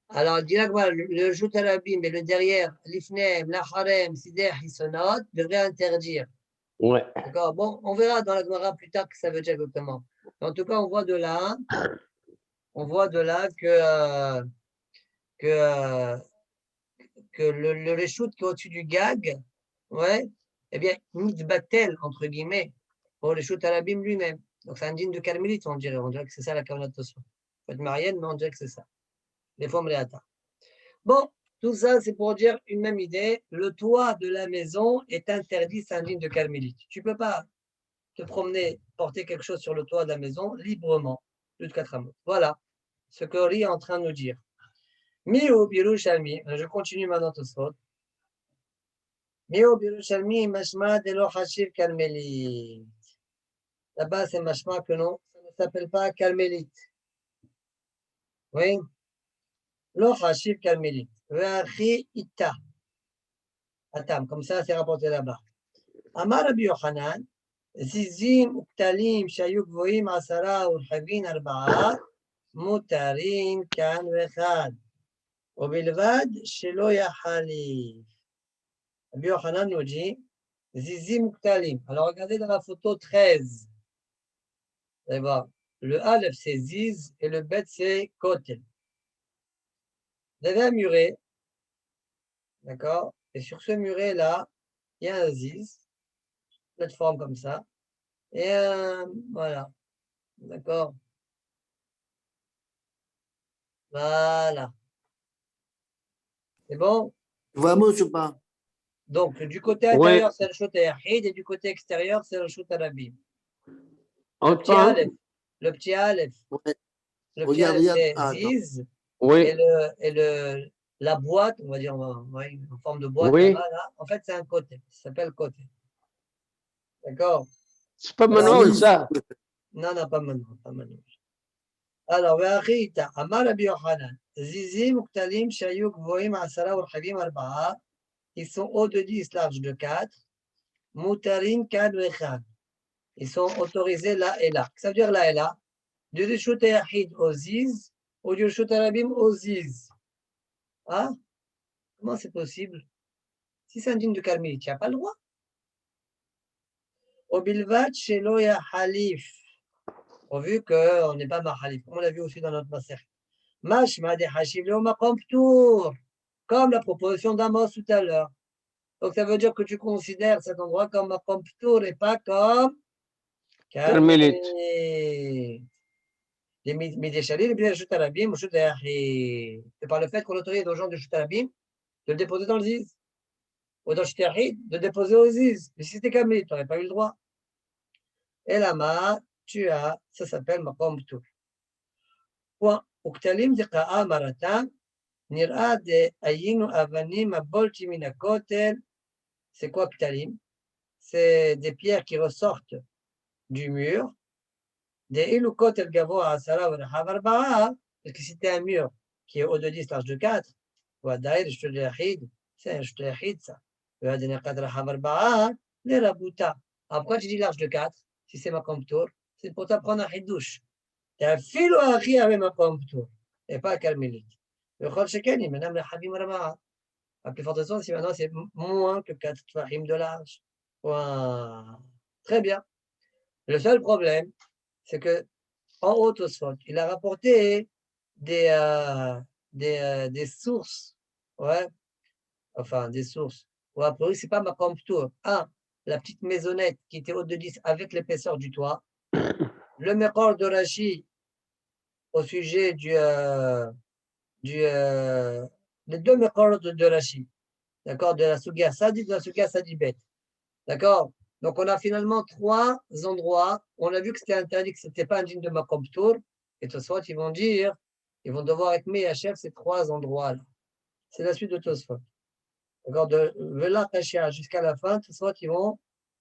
Alors, dis le Jout Arabim et le derrière, l'Ifnem, l'Acharem, Sideh, Hissonot, devrait interdire. Ouais. D'accord. Bon, on verra dans la Gemara plus tard que ça veut dire exactement. En tout cas, on voit de là que le reshoot qui est au-dessus du gag, ouais, eh bien, mitbatel, entre guillemets, pour le reshoot Arabim lui-même. Donc, c'est un digne de carmélite, on dirait. On dirait que c'est ça la kavanat Tosfot. Faut être marienne, mais on dirait que c'est ça. Les formes réata. Bon, tout ça, c'est pour dire une même idée. Le toit de la maison est interdit, c'est un digne de carmélite. Tu ne peux pas te promener, porter quelque chose sur le toit de la maison librement, plus de 4 amours. Voilà ce que Ori est en train de nous dire. Miu Birushalmi, je continue maintenant Tosfot. Miu Birushalmi, Mashma de lo Hashir Carmélite. Là-bas, c'est Mashma que non, ça ne s'appelle pas Carmélite. Oui? Lo Hashir Carmélite. Ve'achi Ita. Attends, comme ça, c'est rapporté là-bas. Amar Rabbi Yochanan, זיזים וקטלים שהיו גבוהים 10 ורחבים 4, מותרים כאן ואחד, ובלבד שלא יחליף. Rabbi Yochanan nous dit, zizim וקטלים. Alors regardez dans la photo 13. Vous allez voir, le Aleph c'est ziz et le Bet c'est kotel. Vous avez un muret, d'accord? Et sur ce muret-là, il y a un ziz, plateforme comme ça, et voilà, d'accord? Voilà. C'est bon? Vamos ou pas? Donc, du côté Oui. intérieur, c'est le shoot Yahid et du côté extérieur, c'est le shoot Arabim. Le petit Enfin, Aleph. Le petit Aleph. Ouais. Le petit Aleph, c'est Ah, attends. Ziz. oui, La boîte, on va dire, ouais, en forme de boîte, oui. là, en fait, c'est un côté. Ça s'appelle côté. D'accord? C'est pas Manol, ça. Non, pas maintenant. Alors, ואחית, אמר רבי יוחנן, זיזים וקטלים שהיו גבוהים 10 ורחבים 4, ils sont hauts de 10, large de 4, mutarin kad vechad. Ils sont autorisés là et là. Ça veut dire là et là. Du Rishut Yahid au Ziz ou du Rishut Arabim au Ziz. Ah, comment c'est possible? Si c'est un digne de Carmélite, tu n'as pas le droit. Au Bilvat Shelo Halif. Vu qu'on n'est pas Mahalif, comme on l'a vu aussi dans notre Maser. Mashma de Hashiv Leo Makom Ptour. Comme la proposition d'Amos tout à l'heure. Donc ça veut dire que tu considères cet endroit comme Makom Ptour et pas comme Carmélite. Les Midéchalis, les Bidéchut Arabim, ou Chut Yahid. C'est par le fait qu'on autorise aux gens de Chut Arabim de le déposer dans le Ziz. Ou dans Chut Yahid, de le déposer au Ziz. Mais si c'était Kamil, tu n'aurais pas eu le droit. Et là-bas, tu as, ça s'appelle Makom Ptour. Point. Uktalim Dika'a Maratam, Nira de Ayinu Avanim Abolti Minakotel. C'est quoi Ktalim? C'est des pierres qui ressortent du mur. Des Ilukot El Gavo à Asara ou Rahav Arba'a. Parce que si c'était un mur qui est haut de 10, large de 4, ודאי רשות היחיד, c'est רשות היחיד ça. והדין אחד רחב 4 לרבותה. Alors pourquoi tu dis large de 4 si c'est מקום פטור? c'est pour t'apprendre un חידוש. אפילו האחי הרי מקום פטור, et pas כרמלית. וכל שכן אם אינם רחבים 4. À plus forte raison, si maintenant c'est moins que 4 tfahim de large. Wow. Très bien. Le seul problème, c'est que en haut, Tosfot, il a rapporté des sources. Ouais. Enfin, des sources. Ou a priori, c'est pas ma tour. Un, la petite maisonnette qui était haute de 10 avec l'épaisseur du toit. Le mécor de Rashi au sujet les deux mécors de Rashi. D'accord, de la Sugia Sadi, de la Sugia Sadibet. D'accord. Donc, on a finalement 3 endroits. On a vu que c'était interdit, que ce n'était pas un dîme de Makom Tour. Et Tosfot, ils vont dire, ils vont devoir être mis à chef ces 3 endroits-là. C'est la suite de Tosfot. D'accord, de Vela Kashia jusqu'à la fin, Tosfot, ils vont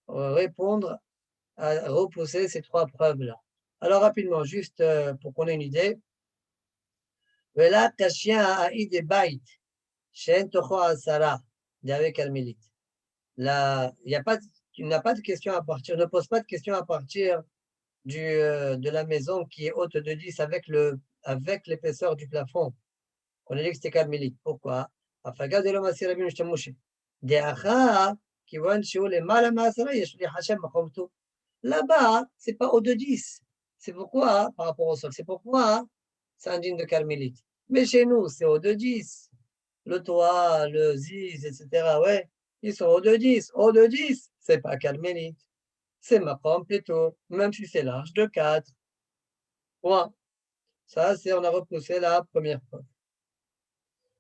répondre, à repousser ces 3 preuves-là. Alors, rapidement, juste pour qu'on ait une idée. Vela Kashia Aïd et Bait, Shen Tocho Asara, d'avec Carmélite. Là, tu n'as pas de question à partir, ne pose pas de question à partir de la maison qui est haute de 10 avec l'épaisseur du plafond. On a dit que c'était carmélite. Pourquoi? Là-bas, c'est pas haut de 10. C'est pourquoi, par rapport au sol, c'est pourquoi c'est un dîme de carmélite. Mais chez nous, c'est haut de 10. Le toit, le ziz, etc. Ouais, ils sont haut de 10. Haut de 10, c'est pas carmélite. C'est maqam plutôt, même si c'est large de 4. Point. Ça, on a repoussé la première preuve.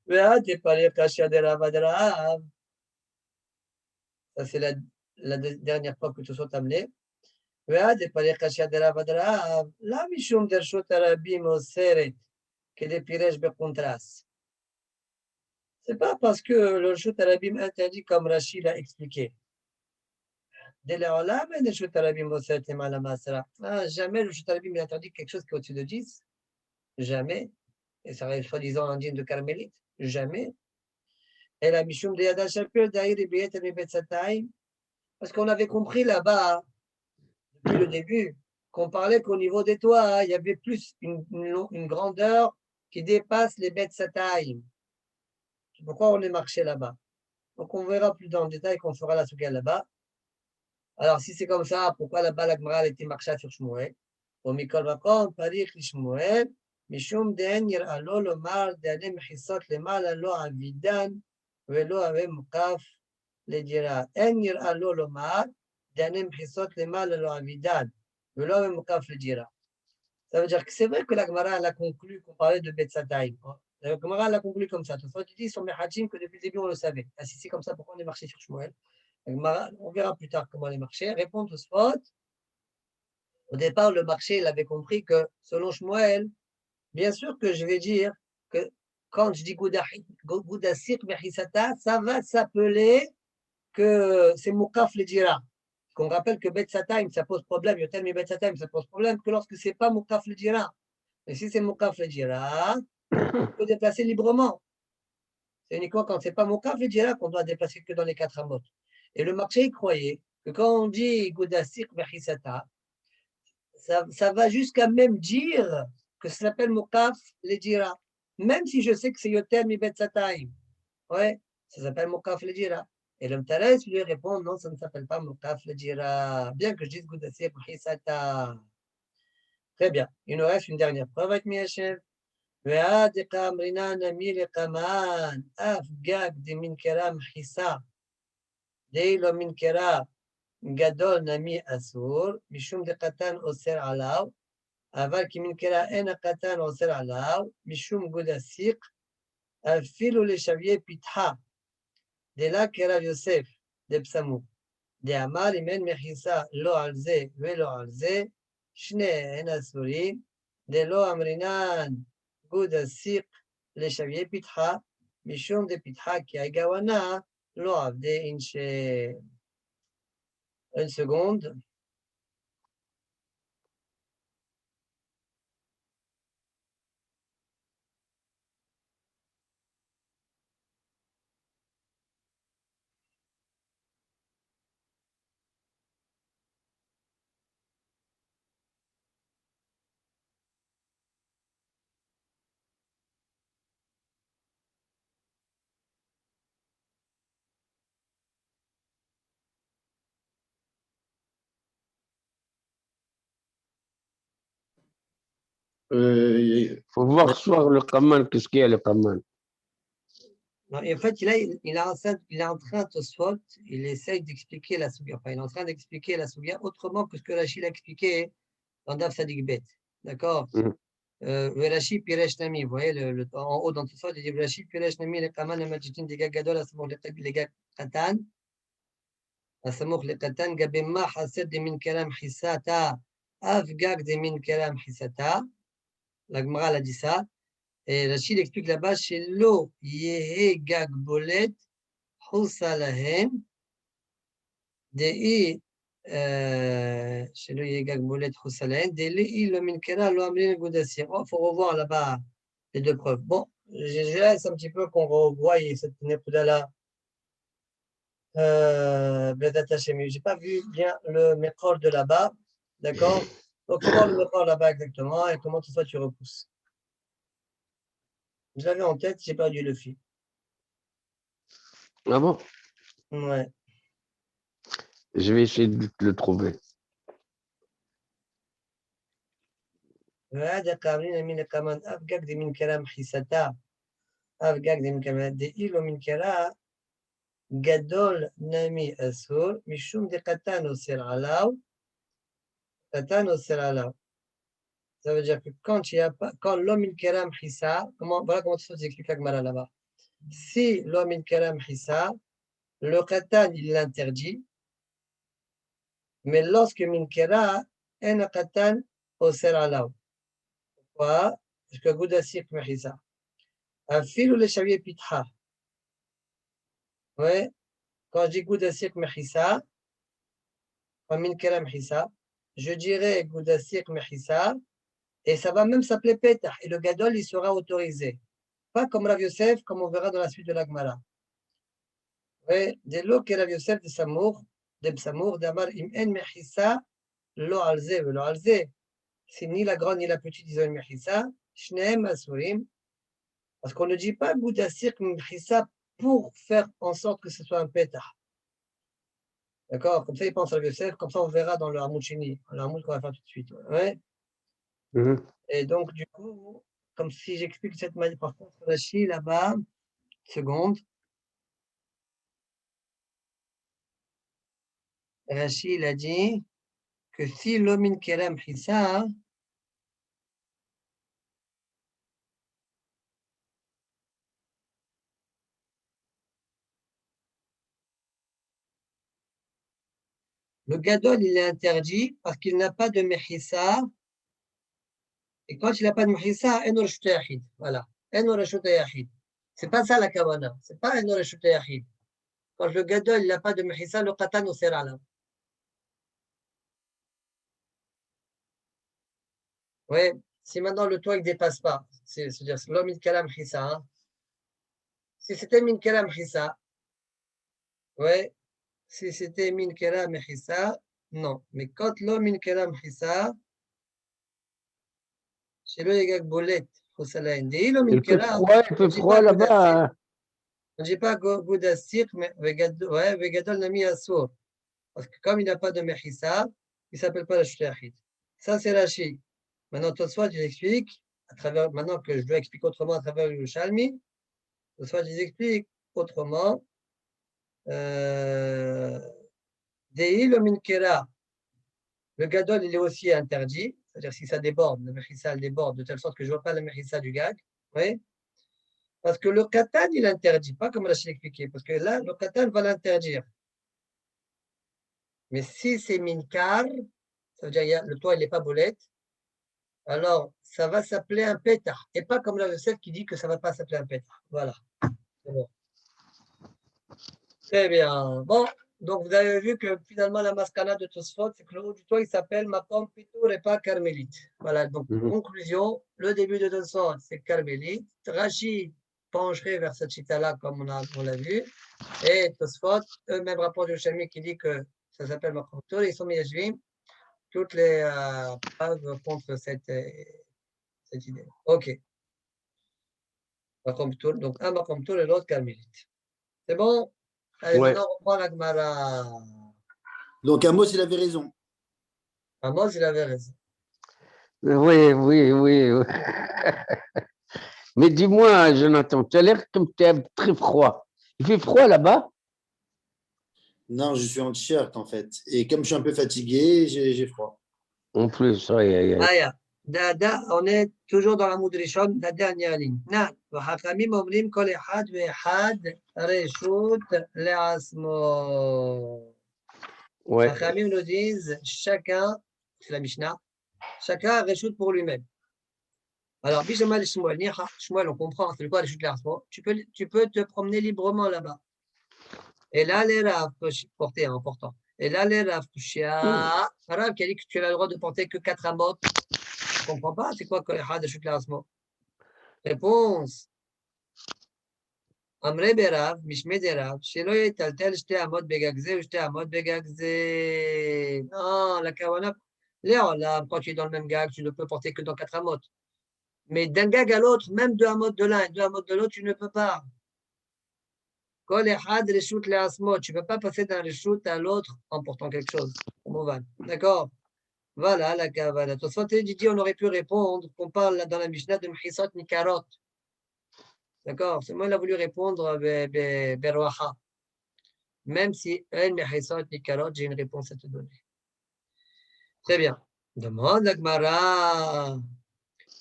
Ça, c'est la dernière preuve que tu sois amené. La mishum dershot arabim oseret que les piresh bekontras. C'est pas parce que le Reshut Arabim interdit comme Rachid l'a expliqué. Jamais le Reshut Arabim interdit quelque chose qui est au-dessus de 10. Jamais. Et ça reste soi-disant un dîme de carmélite. Jamais. Et la Mishum de Yada Shapir d'Aïr et Beyet et Betsataïm. Parce qu'on avait compris là-bas, depuis le début, qu'on parlait qu'au niveau des toits, il y avait plus une grandeur qui dépasse les Betsataïm. C'est pourquoi on est marché là-bas. Donc on verra plus dans le détail qu'on fera la souga là-bas. Alors si c'est comme ça, pourquoi là-bas la Gemara était marchée sur Shmuel? Au Mikol Vakom, Parich Shmuel, Mishum Den Yir'a lo lomar d'ale mechissot lemala lo avidan velo ave mukaf לדira. En yir'a lo lomar d'ale mechissot lemala lo avidan velo ave mukaf לדira. Ça veut dire que c'est vrai que la Gemara a conclu qu'on parlait de Betzataïm. La Gemara l'a conclu comme ça. Toi, tu dis sur Mechadjim que depuis le début on le savait. Ah, si c'est comme ça, pourquoi on est marché sur Shmuel? On verra plus tard comment les marchés. Répondre au spot. Au départ, le marché, il avait compris que selon Shmuel, bien sûr que je vais dire que quand je dis Goudassir Mechisata, ça va s'appeler que c'est Moukaf le dira. Qu'on rappelle que Betsataim, ça pose problème. Yotel mi Betsataim, ça pose problème que lorsque c'est pas Moukaf le dira. Mais si c'est Moukaf le dira, on peut déplacer librement. C'est uniquement quand c'est pas Moukaf le dira qu'on doit déplacer que dans les 4 amot. Et le marché, il croyait que quand on dit Goudassir Mechisata, ça va jusqu'à même dire que ça s'appelle Moukaf le dira. Même si je sais que c'est Yotel mi Betsataim. Ouais, ça s'appelle Moukaf le dira. Et le Mtares lui répond non, ça ne s'appelle pas Moukaf le dira. Bien que je dise Goudassir Mechisata. Très bien. Il nous reste une dernière preuve avec Miachev. ועד דקאמרינן נמי לקמן, אף גג דמנקרה מחיסה, די לא מנקרה גדול נמי אסור, משום דקתן אוסר עליו, אבל כמנקרה אין הקטן אוסר עליו, משום גוד הסיק, אפילו לשוויי פיתחה, דלה כרב יוסף, דבסמו, דאמר אם אין מחיסה לא על זה ולא על זה, שניהן אסורים, דלא אמרינן גוד הסיק לשוויי פיתחה, משום דפיתחה כי הגאונה לא עבדי אינשה. Une seconde. faut voir soir le Kaman, qu'est-ce qu'il y a le Kaman. Non, et en fait, il est en train, Tosfot, il essaye d'expliquer la Souga. Enfin, il est en train d'expliquer la Souga autrement que ce que Rachid a expliqué dans Daf Sadik Bet. D'accord? Rashi Piresh Nami, vous voyez, en haut dans Tosfot, il dit Rashi Piresh Nami, le Kaman, le Majitin, des gars Gadol, les gars Katan, Asamouk le Katan, Gabemma, Hased de Min Kalam Hisata, Avgag de Min Kalam Hisata. La Gemara a dit ça. Et Rachid explique là-bas, chez l'eau, Yehe Gag Bolet, Houssalahem, Dei, chez l'eau, Yehe Gag Bolet, Houssalahem, Dei, le Minkera, lo Amlin Goudassir. Il faut revoir là-bas les deux preuves. Bon, je laisse un petit peu qu'on revoie cette Nekuda-là. Mais je n'ai pas vu bien le mécor de là-bas. D'accord? Donc, il faut voir le mécor là-bas exactement et comment tout ça tu repousses. Je l'avais en tête, j'ai perdu le fil. Ah bon? Ouais. Je vais essayer de le trouver. وهذا قابلين من كمان أفجاك دي من كلام حستا أفجاك دي من كلام دي إلو من كلام جدول نامي أسور مشوم دي قتانو سير علاو قتانو سير علاو. Ça veut dire que quand l'homme in keram hissa, voilà comment tu expliques la Gemara là-bas. Si l'homme in keram hissa, le qatan il l'interdit, mais lorsque min kera, en qatan au ser alaw. Pourquoi? Parce que Goudasik Mehisa. Un fil ou le chavier pitha. Ouais. Quand je dis Goudasik Mehisa, comme min kera Mehisa, je dirais Goudasik Mehisa, et ça va même s'appeler Petah. Et le Gadol, il sera autorisé. Pas comme Rav Yosef, comme on verra dans la suite de la Gemara. Ouais. Dès l'eau que Rav Yosef de Samour, d'Amar im en Mehisa, lo alze, lo alze. C'est ni la grande ni la petite, ils ont une Mehisa. Shneem Asurim. Parce qu'on ne dit pas Goudasir Mehisa pour faire en sorte que ce soit un pétah. D'accord? Comme ça, il pense à Yosef, comme ça, on verra dans le Hamoud Shini, le Hamoud qu'on va faire tout de suite. Ouais. Et donc, du coup, comme si j'explique cette manière, par contre, Rashi là-bas, seconde. Rashi, il a dit que si l'homme kerem hissa, le gadol, il est interdit parce qu'il n'a pas de mehissa. Et quand il n'a pas de mehissa, en reshut yachid. Voilà. En reshut yachid. C'est pas ça la kawana. C'est pas en reshut yachid. Quand le gadol, il n'a pas de mehissa, le qatan au ser alaw. Oui, si maintenant le toit ne dépasse pas, c'est-à-dire l'homme min kalam hissa, hein. Si c'était min kalam hissa, oui, si c'était min kalam hissa, non. Mais quand l'homme min kalam hissa, chez le yagak bolet, il fait froid là-bas. On ne dit pas Goudassir, mais Vegadol Nami Assour. Parce que comme il n'a pas de Mehissa, il ne s'appelle pas la Shtahid. Ça, c'est Rashi. Maintenant, Tosfot, il explique, maintenant que je dois expliquer autrement à travers le Shalmi, Tosfot, il explique autrement. Dei le Minkera, le Gadol, il est aussi interdit. C'est-à-dire si ça déborde, le Mehissa déborde de telle sorte que je ne vois pas le Mehissa du gag. Oui. Parce que le Katan, il interdit, pas comme Rachid expliqué, parce que là, le Katan va l'interdire. Mais si c'est Minkar, ça veut dire le toit, il n'est pas boulette, alors ça va s'appeler un pétah. Et pas comme la recette qui dit que ça ne va pas s'appeler un pétah. Voilà. C'est bon. Très bien. Bon, donc vous avez vu que finalement, la mascana de Tosfot, c'est que le haut du toit, il s'appelle Makom Pitour et pas Carmélite. Voilà, donc conclusion, le début de Tosfot, c'est Carmélite. Rachid pencherait vers cette chita-là, comme on l'a vu. Et Tosfot, eux-mêmes rapport du Shami qui dit que ça s'appelle Makom Pitour, ils sont Miyashvim. Toutes les preuves contre cette idée. OK. Makom Pitour, donc un Makom Pitour et l'autre Carmélite. C'est bon? Allez, maintenant on reprend la Gemara. Donc Amos, il avait raison. Amos, il avait raison. Oui, oui, oui. Oui. Mais dis-moi, Jonathan, tu as l'air comme tu es très froid. Il fait froid là-bas? Non, je suis en t-shirt en fait. Et comme je suis un peu fatigué, j'ai froid. En plus, aïe, aïe, aïe. Aya. On est toujours dans la Moudrishon, la dernière ligne. Na, וחכמים אומרים כל אחד ואחד רשות לעצמו. Ouais. Chachamim nous disent, chacun, c'est la Mishnah, chacun a reshut pour lui-même. Alors, Bishamal Shmuel, Shmuel, on comprend, c'est quoi reshut l'asmo? Tu peux te promener librement là-bas. Et là, les Rav, porter, important. Et là, les Rav, Rav qui a dit que tu as le droit de porter que 4 amot. Je ne comprends pas, c'est quoi Kolechad reshut l'asmo? Réponse. Amre berav, mishme derav, shelo yetaltel shte amot begagze ou shte amot begagze. Non, la kawana, là, quand tu es dans le même gag, tu ne peux porter que dans 4 amot. Mais d'un gag à l'autre, même 2 amot de l'un et 2 amot de l'autre, tu ne peux pas. Kol echad reshut leasmo, tu ne peux pas passer d'un reshut à l'autre en portant quelque chose. D'accord? Voilà la kawana. Tosfot dit, on aurait pu répondre qu'on parle dans la Mishnah de Mchisot Nikarot. D'accord? C'est moi qui a voulu répondre Berwaha. Même si El Mechisot Nikarot, j'ai une réponse à te donner. Très bien. Demande la Gemara.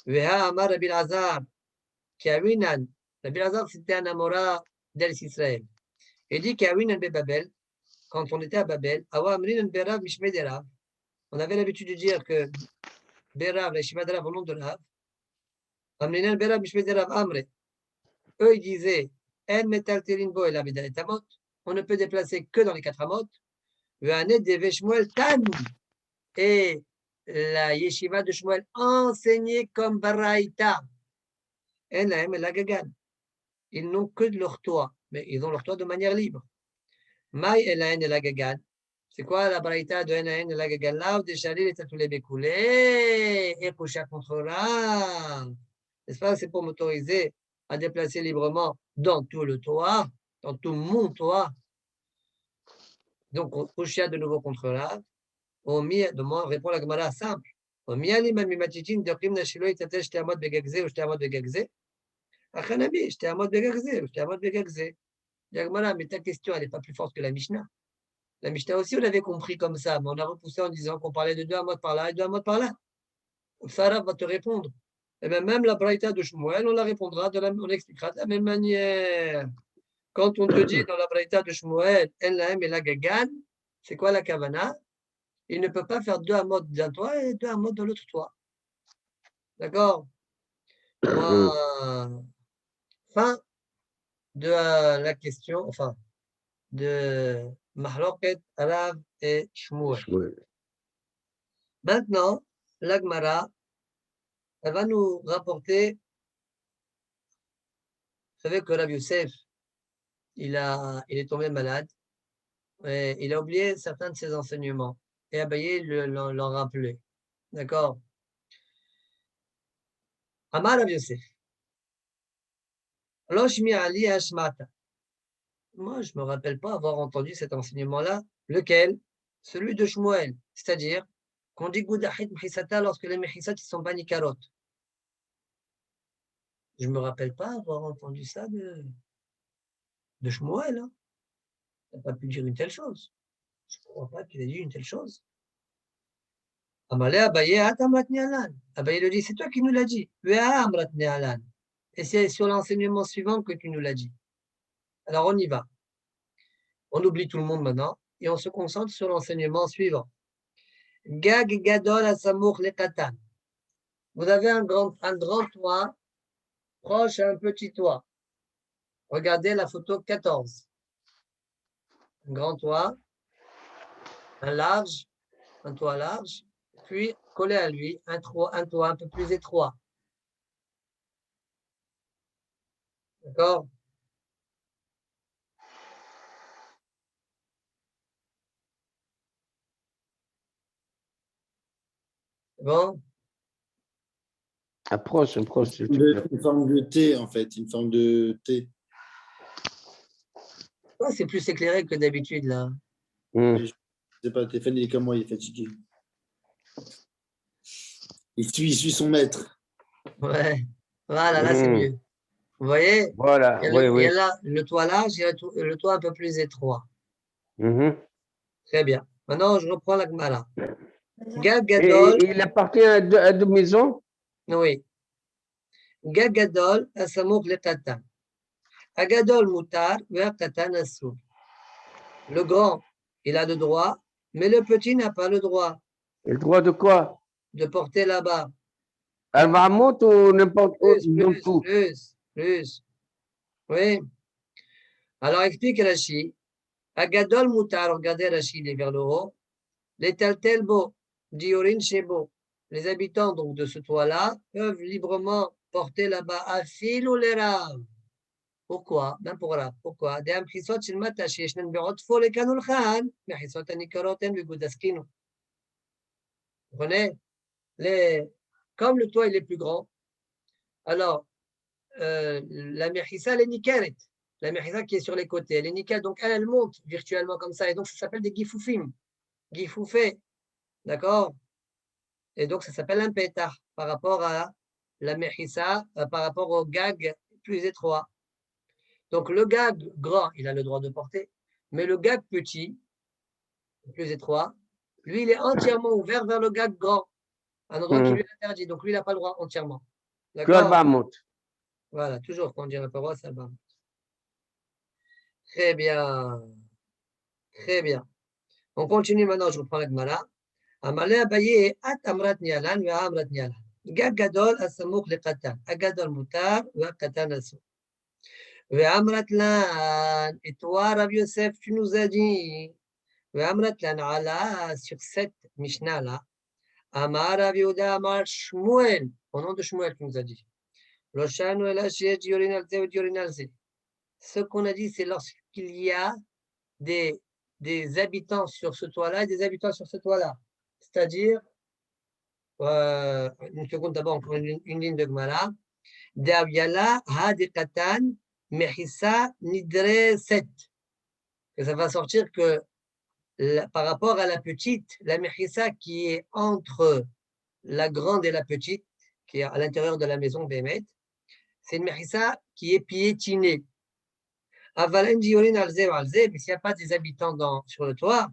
Veha Amar Rabbi Lazar. Kiawinan. Rabbi Lazar, c'était un Amora d'El Israël. Il dit Kiawinan be Babel. Quand on était à Babel, Awa Amrinan Berav Mishme Derav. On avait l'habitude de dire que Berav, la Shima Derav, au nom de Rav. Amrinan Berav Mishme Derav Amre. Eux, ils disaient En Metal Telinbo et la Medalet Amot. On ne peut déplacer que dans les 4 Amot. Vehanet de Veshmuel Tan. Et la yeshiva de Shmuel enseignait comme Baraïta. Ils n'ont que de leur toit, mais ils ont leur toit de manière libre. Maï Elaen et la Gagan. C'est quoi la Baraïta de Enaen et la Gagan? Là où des chalets les tatoués bécoulés et Koucha contrôlera. N'est-ce pas? C'est pour m'autoriser à déplacer librement dans tout le toit, dans tout mon toit. Donc, Koucha de nouveau contrôlera. De moi, répond la Gemara simple. Mais ta question, elle n'est pas plus forte que la Mishnah. La Mishnah aussi, on l'avait compris comme ça, mais on a repoussé en disant qu'on parlait de 2 amot par là et 2 amot par là. Sarah va te répondre. Et bien, même la Braïta de Shmuel, on la répondra, on l'expliquera de la même manière. Quand on te dit dans la Braïta de Shmuel, El Lahem et la Gagan, c'est quoi la Kavana? Il ne peut pas faire 2 amot d'un toit et 2 amot de l'autre toit. D'accord? Fin de la question, enfin, de Mahloket, Rav et Shmuel. Maintenant, l'Agmara, elle va nous rapporter, vous savez que Rav Youssef, il est tombé malade, et il a oublié certains de ses enseignements, et Abaye l'en rappelait. D'accord? Amar Rav Youssef. Loshmi Ali Hashmata. Moi, je ne me rappelle pas avoir entendu cet enseignement-là. Lequel? Celui de Shmuel. C'est-à-dire qu'on dit Goudahit Mchisata lorsque les Mechisat ne sont pas Nikarot. Je ne me rappelle pas avoir entendu ça de Shmuel. Hein. Il n'a pas pu dire une telle chose. Je ne crois pas qu'il ait dit une telle chose. Amalé Abaye Atamratni Alan. Abaye le dit, c'est toi qui nous l'as dit. Et c'est sur l'enseignement suivant que tu nous l'as dit. Alors on y va. On oublie tout le monde maintenant et on se concentre sur l'enseignement suivant. Gag Gadol Asamour Lekatan. Vous avez un grand toit proche à un petit toit. Regardez la photo 14. Un grand toit, un toit large, puis collé à lui, un toit un peu plus étroit. D'accord? Bon? Approche. Une forme de T, en fait, une forme de T. Ouais, c'est plus éclairé que d'habitude, là. Je ne sais pas, Stéphane, il est comme moi, il est fatigué. il suit son maître. Ouais. Voilà, là, c'est mieux. Vous voyez? Voilà, Il y a oui, il y oui. a là le toit large, il y a le toit un peu plus étroit. Mhm. Très bien. Maintenant, je reprends la Gemara. Gag Et Gadol, il appartient à deux maisons? oui. Gag Gadol, Asamouk le Tatan. Agadol Moutar, Ver Tatan Assour. Le grand, il a le droit, mais le petit n'a pas le droit Le droit de quoi? de porter là-bas. Al-Mahmoud ou n'importe où, dans tout? Plus. Oui. Alors, explique Rashi. Agadol Moutar, regardez Rashi, il est vers le haut. Les Taltelbo, Diorin Shebo. Les habitants donc de ce toit-là peuvent librement porter là-bas à fil ou les raves. pourquoi? Ben pour là. Pourquoi? Des amchisot shel mata sheyeshnen be'otfo lekanul khan, mechisot anikaroten ve'gudaskinu. Vous comprenez? Comme le toit il est plus grand, alors la mechissa elle est nikeret. La mechissa qui est sur les côtés, elle est nickel, donc elle monte virtuellement comme ça, et donc ça s'appelle des gifoufim, gifoufé, d'accord? Et donc ça s'appelle un pétard par rapport à la mechissa, par rapport au gag plus étroit. Donc le gag grand, il a le droit de porter, mais le gag petit, plus étroit, lui, il est entièrement ouvert vers le gag grand, un endroit qui lui est interdit. Donc lui, il n'a pas le droit entièrement. Que D'accord? Al-Mahmoud. Voilà, toujours quand on dit la parole, ça va. Très bien. Très bien. On continue maintenant, je reprends la Gemara. Amalé Abaye, At Amrat Nialan, Ve Amrat Nialan. Gag Gadol Asamouk le Katan. Agadol Mutar, Ve Katan Asu. Ve Amrat Lan. Et toi, Rav Yosef, tu nous as dit. Ve Amrat Lan Ala, sur cette Mishnah-là. Amar Rav Yehuda Amar Shmuel. Au nom de Shmuel, tu nous as dit. Loshanu El Asher Diorin Alze ou Diorin Alze. Ce qu'on a dit, c'est lorsqu'il y a des habitants sur ce toit-là et des habitants sur ce toit-là. C'est-à-dire, une seconde d'abord, encore une ligne de Gemara. D'avyala hadikatan mechissa nidre set. Et ça va sortir que par rapport à la petite, la mechissa qui est entre la grande et la petite, qui est à l'intérieur de la maison Bémet, c'est une mechissa qui est piétinée. Mais s'il n'y a pas des habitants sur le toit,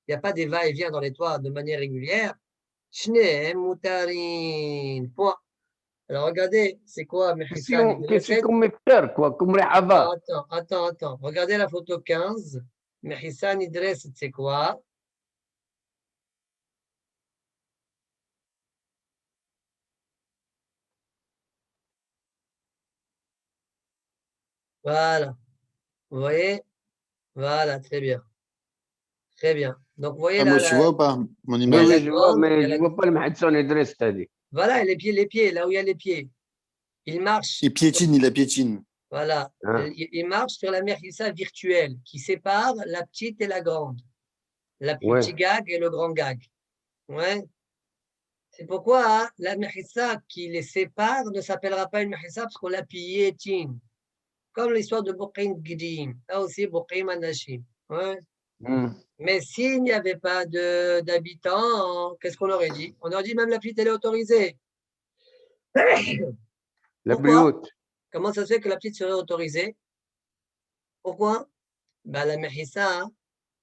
il n'y a pas des va-et-vient dans les toits de manière régulière, point. Alors regardez, c'est quoi Mechissa Qu'est-ce Nidreset? qu'on me faire, quoi? Comme Rehava. Attends. Regardez la photo 15. Mechissa Nidreset, c'est quoi? Voilà. Vous voyez? Voilà, très bien. Très bien. Donc, vous voyez Ah, là, moi, tu vois ou pas mon Oui, la image? oui, je vois, grande, il y mais a je la... ne vois pas le Mahadson Idriss, t'as dit. Voilà, les pieds, là où il y a les pieds. Il marche. Il la piétine. Voilà. Hein? Il marche sur la mechissa virtuelle qui sépare la petite et la grande. La Ouais. petit gag et le grand gag. Ouais. C'est pourquoi la mechissa qui les sépare ne s'appellera pas une mechissa parce qu'on l'a piétine. Comme l'histoire de Boqim Gdim. Là aussi, Boqim Anashim. Ouais. Mais s'il n'y avait pas d'habitants, qu'est-ce qu'on aurait dit? On aurait dit même la petite, elle est autorisée. La plus Pourquoi? haute. Comment ça se fait que la petite serait autorisée? Pourquoi? Ben, la mechissa, hein,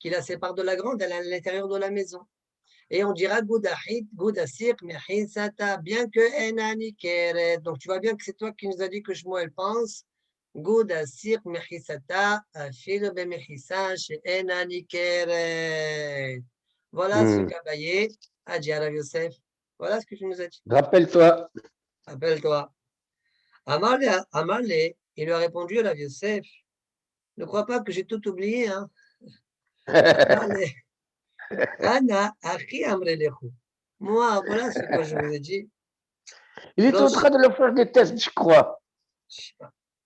qui la sépare de la grande, elle est à l'intérieur de la maison. Et on dira Goudahit, Goudasir, Mechisata, bien que Enani Keret. Donc tu vois bien que c'est toi qui nous as dit que Shmuel pense. Goudasir, Mechisata, Afil be Mechissa, chez Enani Keret. Voilà ce qu'Abaye a dit à Rav Yosef. Voilà ce que tu nous as dit. Rappelle-toi. Appelle-toi. Amarle, il lui a répondu à Rav Yosef. Ne crois pas que j'ai tout oublié. Hein. Amarle. Ana, Achi Amrelechu. Moi, voilà ce que je vous ai dit. Il est en train de le faire des tests, je crois.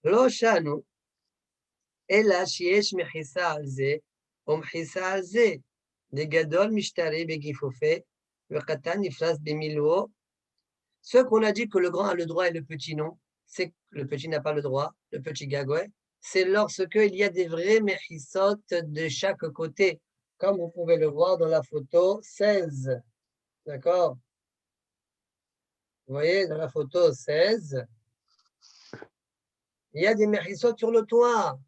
לא שנו, אלא שיש מחיסה על זה, או מחיסה על זה. דגדול משתרי בגיפופי, וקטן נפרס במילואו. Ce qu'on a dit que le grand a le droit et le petit non, c'est que le petit n'a pas le droit, le petit gagouet, c'est lorsque il y a des vrais mechissot de chaque côté, comme vous pouvez le voir dans la photo 16. D'accord? Vous voyez, dans la photo 16, il y a des mérissot sur le toit.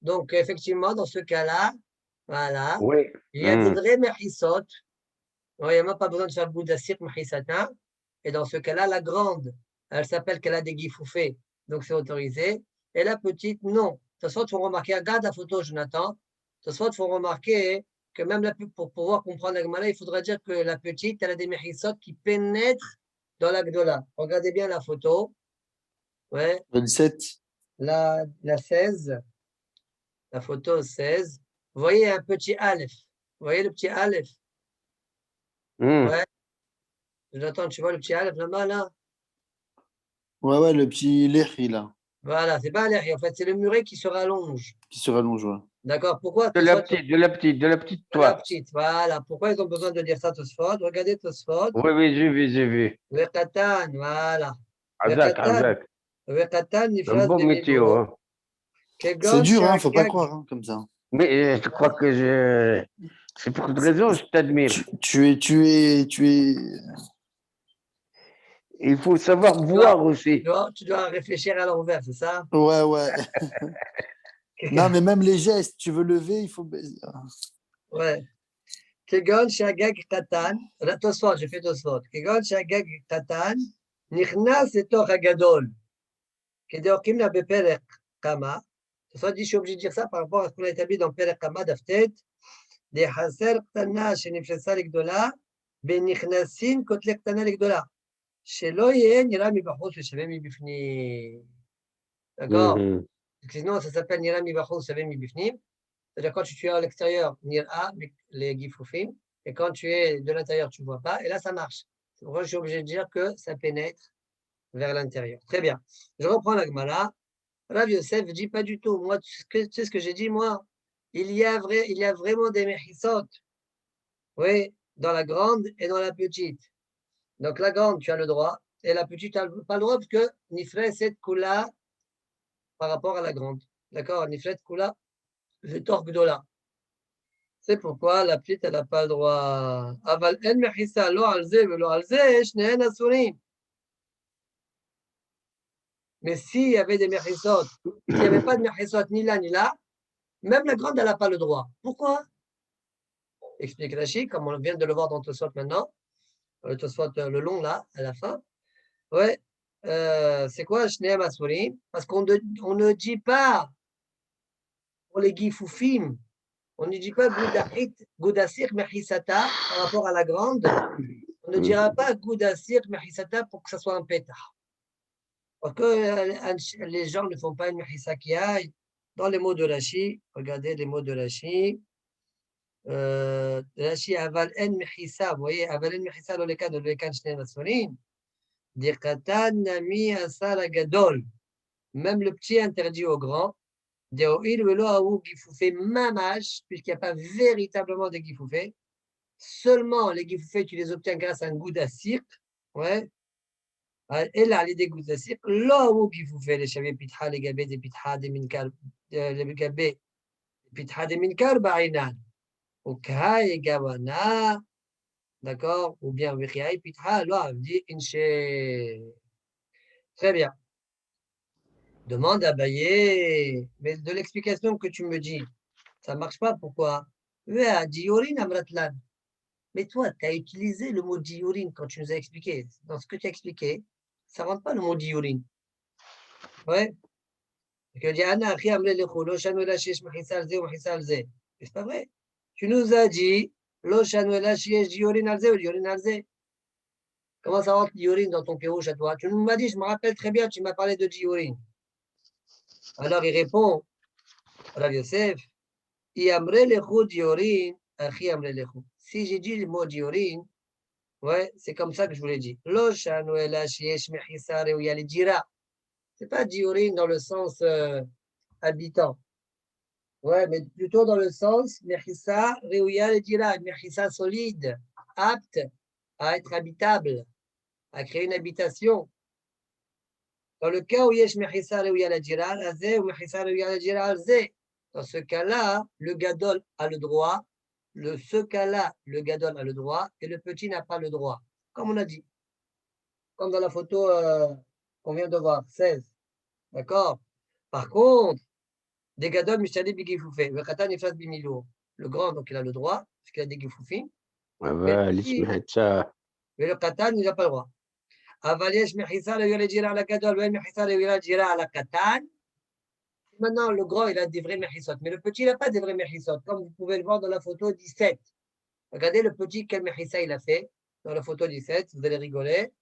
Donc, effectivement, dans ce cas-là, voilà, Oui. il y a des vrais mérissot. Il n'y a même pas besoin de faire Goudassir Mérissata. Et dans ce cas-là, la grande, elle s'appelle qu'elle a des guifoufés. Donc, c'est autorisé. Et la petite, non. De toute façon, il faut remarquer, regarde la photo, Jonathan. De toute façon, il faut remarquer que même pour pouvoir comprendre la Gemara, il faudra dire que la petite, elle a des mérissot qui pénètrent dans la Gdola. Regardez bien la photo. Ouais, 27. la 16, la photo 16. Vous voyez un petit Aleph. Vous voyez le petit Aleph? Ouais. Jonathan, tu vois le petit Aleph là-bas, là? Ouais, ouais, le petit Lehi, là, Voilà, c'est pas l'air. En fait, c'est le muret qui se rallonge. qui se rallonge. Ouais. D'accord? Pourquoi De la petite, de la petite, de la petite la toile. petite? Voilà. Pourquoi ils ont besoin de dire ça, Tosfot? Regardez Tosfot. Oui, oui, j'ai vu, j'ai vu. Wekatan, voilà. Azak, Azak. Wekatan, Un nifras beau métier, bemilo. hein. C'est Kegon dur, hein, faut pas shagag. croire hein, comme ça. Mais je crois que je. C'est pour une raison, je t'admire. Tu es. Il faut savoir Tu dois, voir aussi. tu dois réfléchir à l'envers, c'est ça? Ouais, ouais. Non, mais même les gestes, tu veux lever, il faut. Ouais. Kegon shagag katan. Tosfot, j'ai fait Tosfot. Kegon shagag katan. Nichnas etoch hagadol. Kedeokim beperek kama. Tosfot dit, je suis obligé de dire ça par rapport à ce qu'on a établi dans Perek Kama d'Aftet. לחסר קטנה שנפרסה לגדולה, בנכנסים כותלי קטנה לגדולה. שלא יהיה נראה מבחוץ ושווה מבפנים. D'accord? Sinon, ça s'appelle nira mibachos, savem mibifnim. C'est-à-dire, quand tu es à l'extérieur, nira, les gifoufim. Et quand tu es de l'intérieur, tu ne vois pas. Et là, ça marche. C'est pourquoi je suis obligé de dire que ça pénètre vers l'intérieur. Très bien. Je reprends la Gemara. Rav Yosef dit pas du tout. Moi, tu sais ce que j'ai dit, moi? Il y a vraiment des mechissot. Oui, dans la grande et dans la petite. Donc, la grande, tu as le droit. Et la petite, tu n'as pas le droit parce que Nifre, c'est Kula par rapport à la grande. D'accord? Nifre, Kula, le Torgdola. C'est pourquoi la petite, elle n'a pas le droit. Aval en mechissa, lo alze, lo alze, shnehen asurim. Mais s'il y avait des mechissot, s'il n'y avait pas de mechissot ni là ni là, même la grande, elle n'a pas le droit. Pourquoi? Explique Rashi, comme on vient de le voir dans Tosfot maintenant. Le Tosfot, le long là, à la fin. Ouais. C'est quoi Shneem Asurim? Parce qu'on ne dit pas pour les Gifoufim, on ne dit pas Goudasir Mehisata par rapport à la grande. On ne dira pas Goudasir Mehisata pour que ça soit un pétard. Parce que les gens ne font pas une Mehissa qui aille. Dans les mots de Rashi, regardez les mots de Rashi. Rashi Aval En Mehissa, vous voyez, Aval En Mehissa, le lekan, Shneem Asurim. Dikatan Nami Asar Gadol. Même le petit interdit au grand. Puisqu'il n'y a pas véritablement de gifoufé. Seulement les gifoufés, tu les obtiens grâce à un goût d'assir. Ouais. Et là, les dégoûts d'assir. Là où gifoufé, les chavés pitha, les gabés, des pitha, des minkar, les gabés, pitha, des minkar, ba'inan. Ou kai, gawana. D'accord? Ou bien, vichiaï, pitha, là, dit inché. Très bien. Demande à Baye, mais de l'explication que tu me dis, ça ne marche pas. Pourquoi? Mais toi, tu as utilisé le mot diurine quand tu nous as expliqué. Dans ce que tu as expliqué, ça ne rentre pas le mot diurine. Ouais. C'est pas vrai. Tu nous as dit, comment ça rentre diurine dans ton pérouche à toi? Tu m'as dit, je me rappelle très bien, tu m'as parlé de diurine. Alors il répond, Rav Yosef, si j'ai dit le mot diorine, ouais, c'est comme ça que je vous l'ai dit. C'est pas diorine dans le sens habitant. Ouais, mais plutôt dans le sens mechissa reuya le dira, mechissa solide, apte à être habitable, à créer une habitation. Dans le cas où yesh mechissa reuya le dira, azé ou mechissa reuya le dira, azé. Dans ce cas-là, le gadol a le droit. Ce cas-là, le gadol a le droit et le petit n'a pas le droit, comme on a dit. comme dans la photo qu'on vient de voir, 16. D'accord? Par contre, des gadol mishtadeh bigifoufé. Le katan niflas bimilo. Le grand, donc il a le droit, parce qu'il a des gifoufim. اللي سمعتها Mais le katan, il n'a pas le droit. אבל יש מחיצה ליולד ג'ירה על הגדול ואין מחיצה ליולד ג'ירה על הקטן. Maintenant, le grand, il a des vrais mechissot, mais le petit, il n'a pas des vrais mechissot, comme vous pouvez le voir dans la photo 17. Regardez le petit, quel mechissa il a fait dans la photo 17, vous allez rigoler.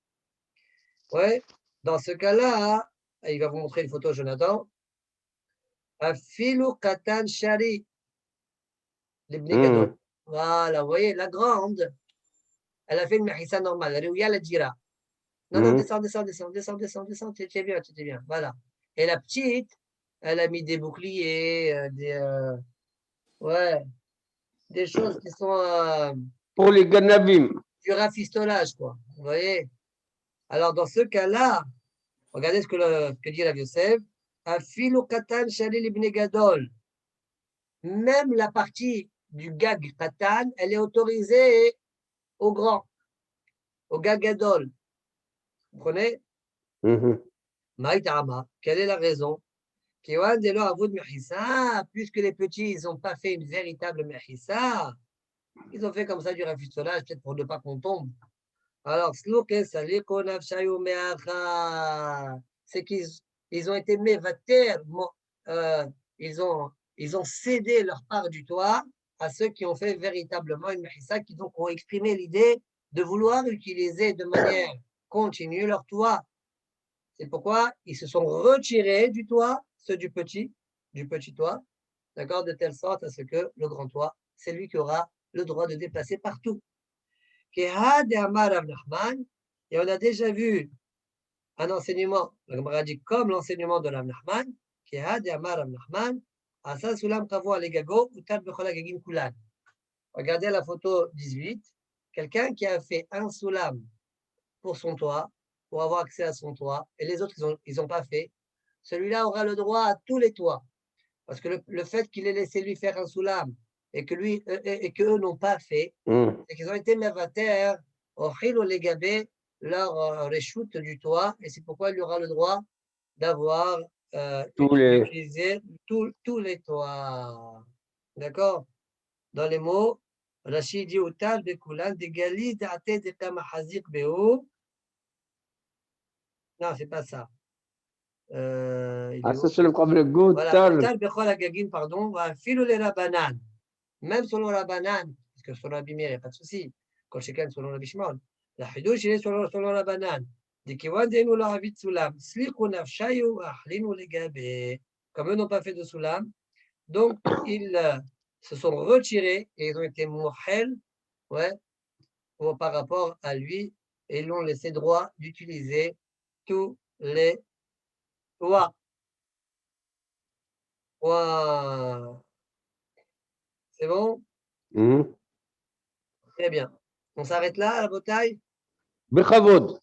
Ouais, dans ce cas-là, il va vous montrer une photo, Jonathan. Afilu katan shari, les gadol. Voilà, vous voyez, la grande, elle a fait une mechissa normale, elle est où il y a la djira. Non, descends, tu bien, voilà. Et la petite, elle a mis des boucliers, des choses qui sont pour les ganabim. Du rafistolage, quoi. Vous voyez? Alors, dans ce cas-là, regardez ce que dit Rav Yosef. Afilu katan shalil ibn gadol. Même la partie du gag katan, elle est autorisée au grand, au gag gadol. Vous comprenez? Maïtama, quelle est la raison? Puisque les petits, ils n'ont pas fait une véritable mechissa, ils ont fait comme ça du rafistolage, peut-être pour ne pas qu'on tombe. Alors, c'est qu'ils ont été mévater, ils ont cédé leur part du toit à ceux qui ont fait véritablement une mechissa, qui donc ont exprimé l'idée de vouloir utiliser de manière continue leur toit. C'est pourquoi ils se sont retirés du toit, ceux du petit toit, d'accord, de telle sorte à ce que le grand toit, c'est lui qui aura le droit de déplacer partout. Et on a déjà vu un enseignement, la Gemara dit comme l'enseignement de Rav Nachman, qui est Rav Nachman, Asa Sulam Kavo Alegago, Utat Bechol Agagim Kulan. Regardez la photo 18, quelqu'un qui a fait un soulam pour son toit, pour avoir accès à son toit, et les autres, ils ont pas fait, celui-là aura le droit à tous les toits. Parce que le fait qu'il ait laissé lui faire un soulam et que eux n'ont pas fait, c'est qu'ils ont été mévataires, au chilo legabé, leur réchoute du toit, et c'est pourquoi il y aura le droit d'avoir utilisé tous les toits. D'accord? Dans les mots, Rachid dit Utal Bekulan, de Gali, Date de Kamahazik Beou. Non, c'est pas ça. Ça, c'est le problème. Voilà, Utal Bechol Agagim, pardon, Filo le Rabanan. Même selon Rabanan, parce que selon Rabbi Meir, il n'y a pas de souci. Quand chacun selon Rabbi Shimon. La Hidouch, il est selon Rabanan. Comme eux n'ont pas fait de soulam, donc ils se sont retirés et ils ont été mohel, par rapport à lui, et ils l'ont laissé droit d'utiliser tous les toits. C'est bon? Très bien. On s'arrête là, la bataille? Bechavod.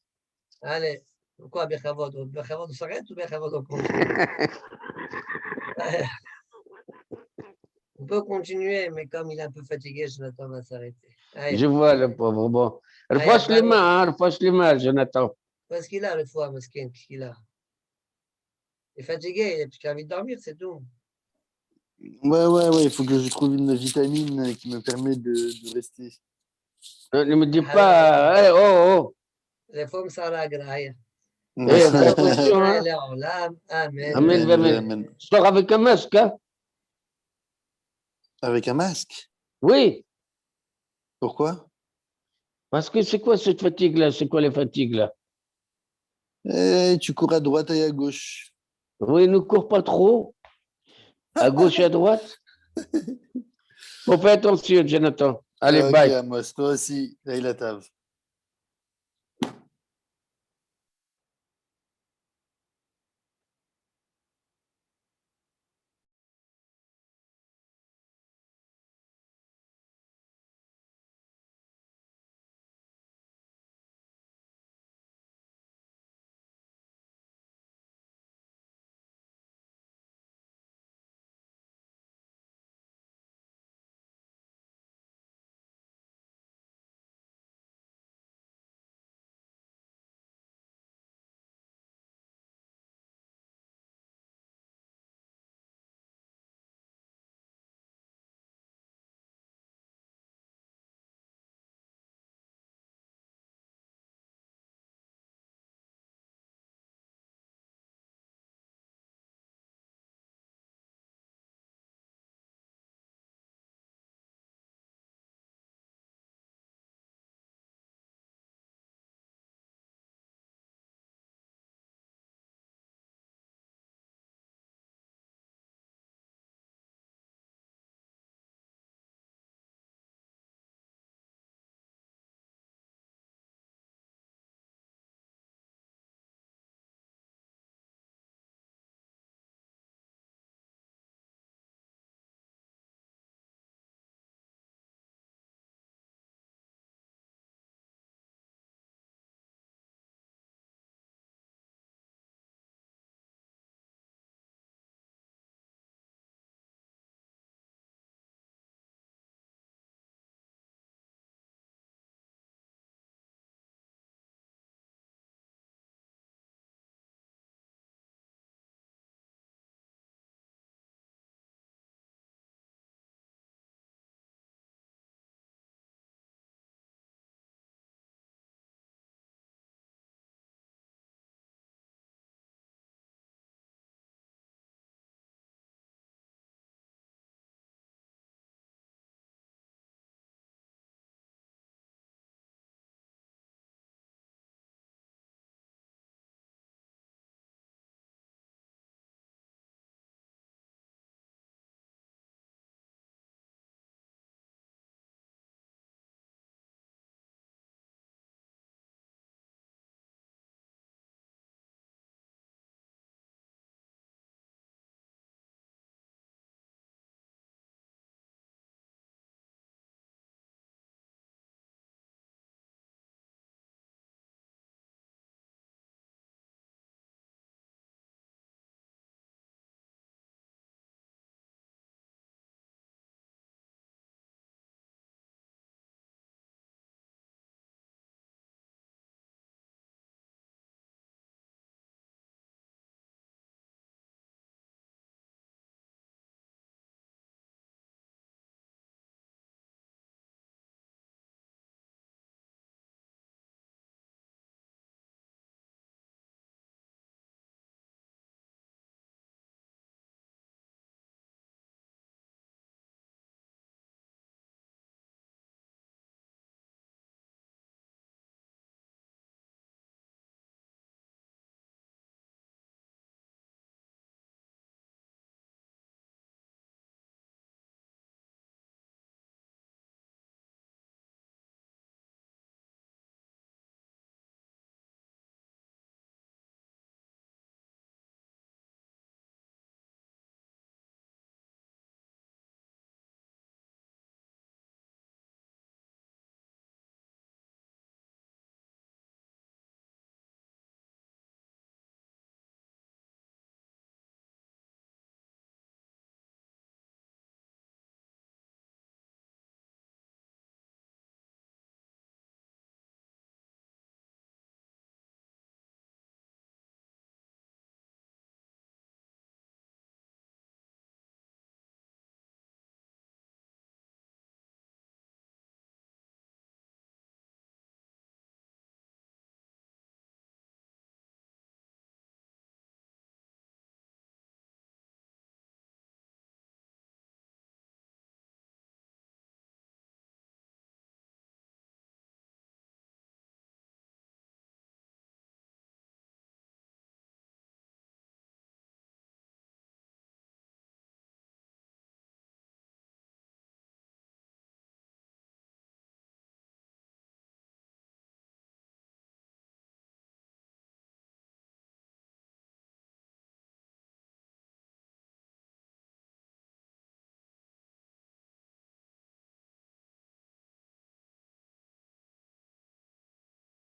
Allez. Pourquoi Bechavod? Bechavod, on s'arrête ou Bechavod, on continue? On peut continuer, mais comme il est un peu fatigué, Jonathan va s'arrêter. Je vois le pauvre. Bon. Refâche les mains, Jonathan. Parce qu'il a le foie, Meskin, qu'est-ce qu'il a? Il est fatigué, il a envie de dormir, c'est tout. Ouais, il faut que je trouve une vitamine qui me permet de rester. Ne me dis pas, hey, oh. Les femmes sont la graille. Amen. Amen. Je sors avec un masque, hein? Avec un masque? Oui. Pourquoi? Parce que c'est quoi cette fatigue-là? C'est quoi les fatigues-là? Tu cours à droite et à gauche. Oui, ne cours pas trop. À gauche et à droite. Faut faire attention, Jonathan. Allez, bye. Ok, Amos, toi aussi. Leila Tav.